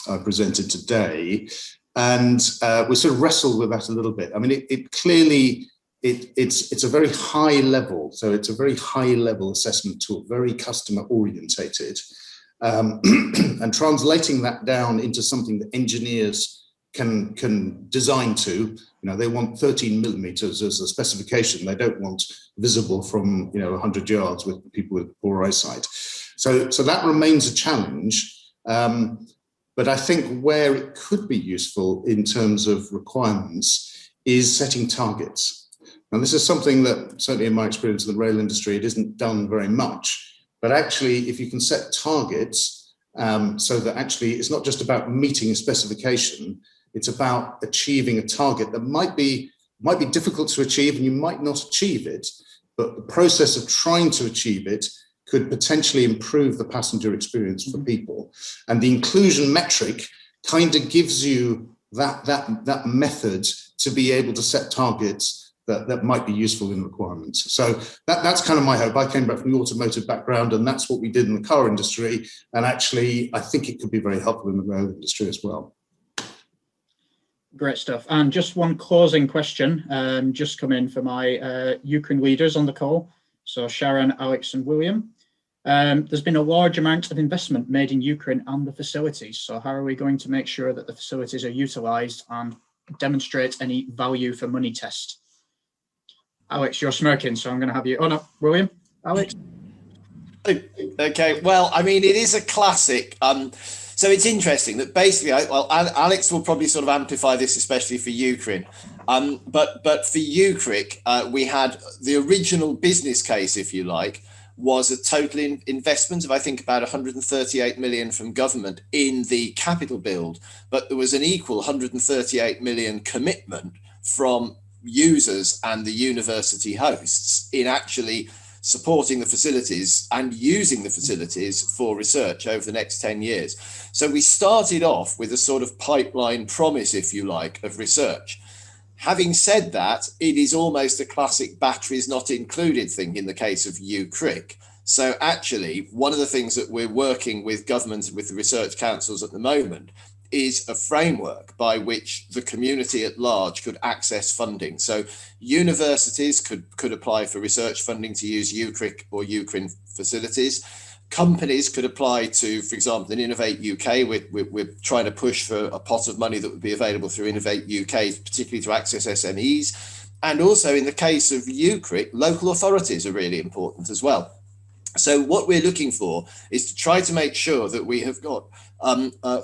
I presented today, and we sort of wrestled with that a little bit. I mean, it's a very high level, so it's a very high level assessment tool, very customer orientated, and translating that down into something that engineers can design to. They want 13 millimeters as a specification. They don't want visible from 100 yards with people with poor eyesight. So that remains a challenge. But I think where it could be useful in terms of requirements is setting targets. And this is something that, certainly in my experience in the rail industry, it isn't done very much. But actually, if you can set targets so that actually it's not just about meeting a specification, it's about achieving a target that might be difficult to achieve, and you might not achieve it, but the process of trying to achieve it could potentially improve the passenger experience for people. And the inclusion metric kind of gives you that method to be able to set targets that might be useful in requirements. So that's kind of my hope. I came back from the automotive background, and that's what we did in the car industry. And actually, I think it could be very helpful in the rail industry as well. Great stuff. And just one closing question, just come in for my UKRRIN leaders on the call. So Sharon, Alex and William. There's been a large amount of investment made in UKRRIN and the facilities. So how are we going to make sure that the facilities are utilised and demonstrate any value for money test? Alex, you're smirking, so I'm going to have you. Oh no, William, Alex. Okay, well, I mean, it is a classic. So it's interesting that basically, Alex will probably sort of amplify this, especially for UKRRIN. But for UKRRIC, we had the original business case, if you like, was a total investment of, I think, about 138 million from government in the capital build. But there was an equal 138 million commitment from users and the university hosts in actually supporting the facilities and using the facilities for research over the next 10 years. So we started off with a sort of pipeline promise, if you like, of research. Having said that, it is almost a classic batteries not included thing in the case of UKRRIC. So actually, one of the things that we're working with government, with the research councils at the moment, is a framework by which the community at large could access funding. So universities could apply for research funding to use UKRRIC or UKRRIN facilities. Companies could apply to, for example, in Innovate UK, we're trying to push for a pot of money that would be available through Innovate UK, particularly to access SMEs. And also in the case of UKRRIC, local authorities are really important as well. So what we're looking for is to try to make sure that we have got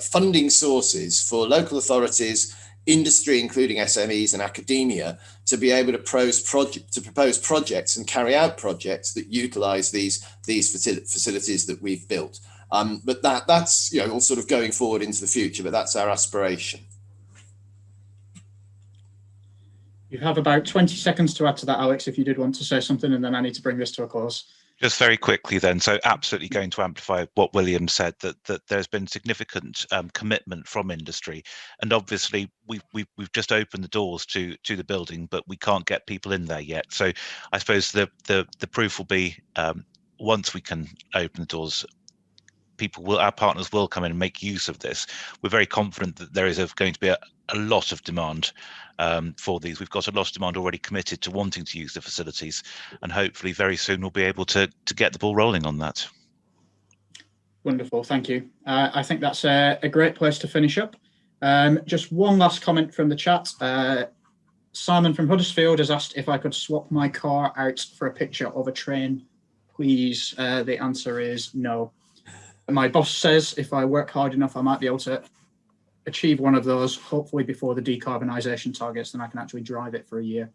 funding sources for local authorities, industry, including SMEs and academia, to be able to propose projects and carry out projects that utilise these facilities that we've built. But that's all sort of going forward into the future, but that's our aspiration. You have about 20 seconds to add to that, Alex, if you did want to say something, and then I need to bring this to a close. Just very quickly then, so absolutely going to amplify what William said, that there's been significant commitment from industry, and obviously we've just opened the doors to the building, but we can't get people in there yet. So I suppose the proof will be once we can open the doors, our partners will come in and make use of this. We're very confident that there is going to be a lot of demand for these. We've got a lot of demand already committed to wanting to use the facilities, and hopefully very soon we'll be able to get the ball rolling on that. Wonderful, thank you. I think that's a great place to finish up. Just one last comment from the chat. Simon from Huddersfield has asked if I could swap my car out for a picture of a train, please. The answer is no. My boss says if I work hard enough, I might be able to achieve one of those, hopefully before the decarbonisation targets, then I can actually drive it for a year.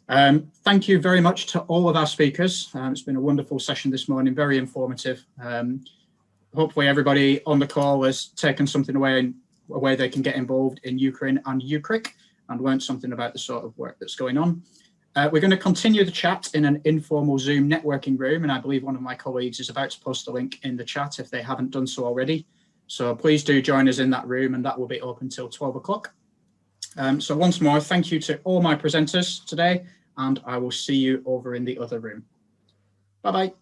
Thank you very much to all of our speakers. It's been a wonderful session this morning, very informative. Hopefully everybody on the call has taken something away they can get involved in UKRRIN and UKCRIC and learned something about the sort of work that's going on. We're going to continue the chat in an informal Zoom networking room, and I believe one of my colleagues is about to post a link in the chat if they haven't done so already. So please do join us in that room, and that will be open till 12 o'clock. So once more, thank you to all my presenters today, and I will see you over in the other room. Bye-bye.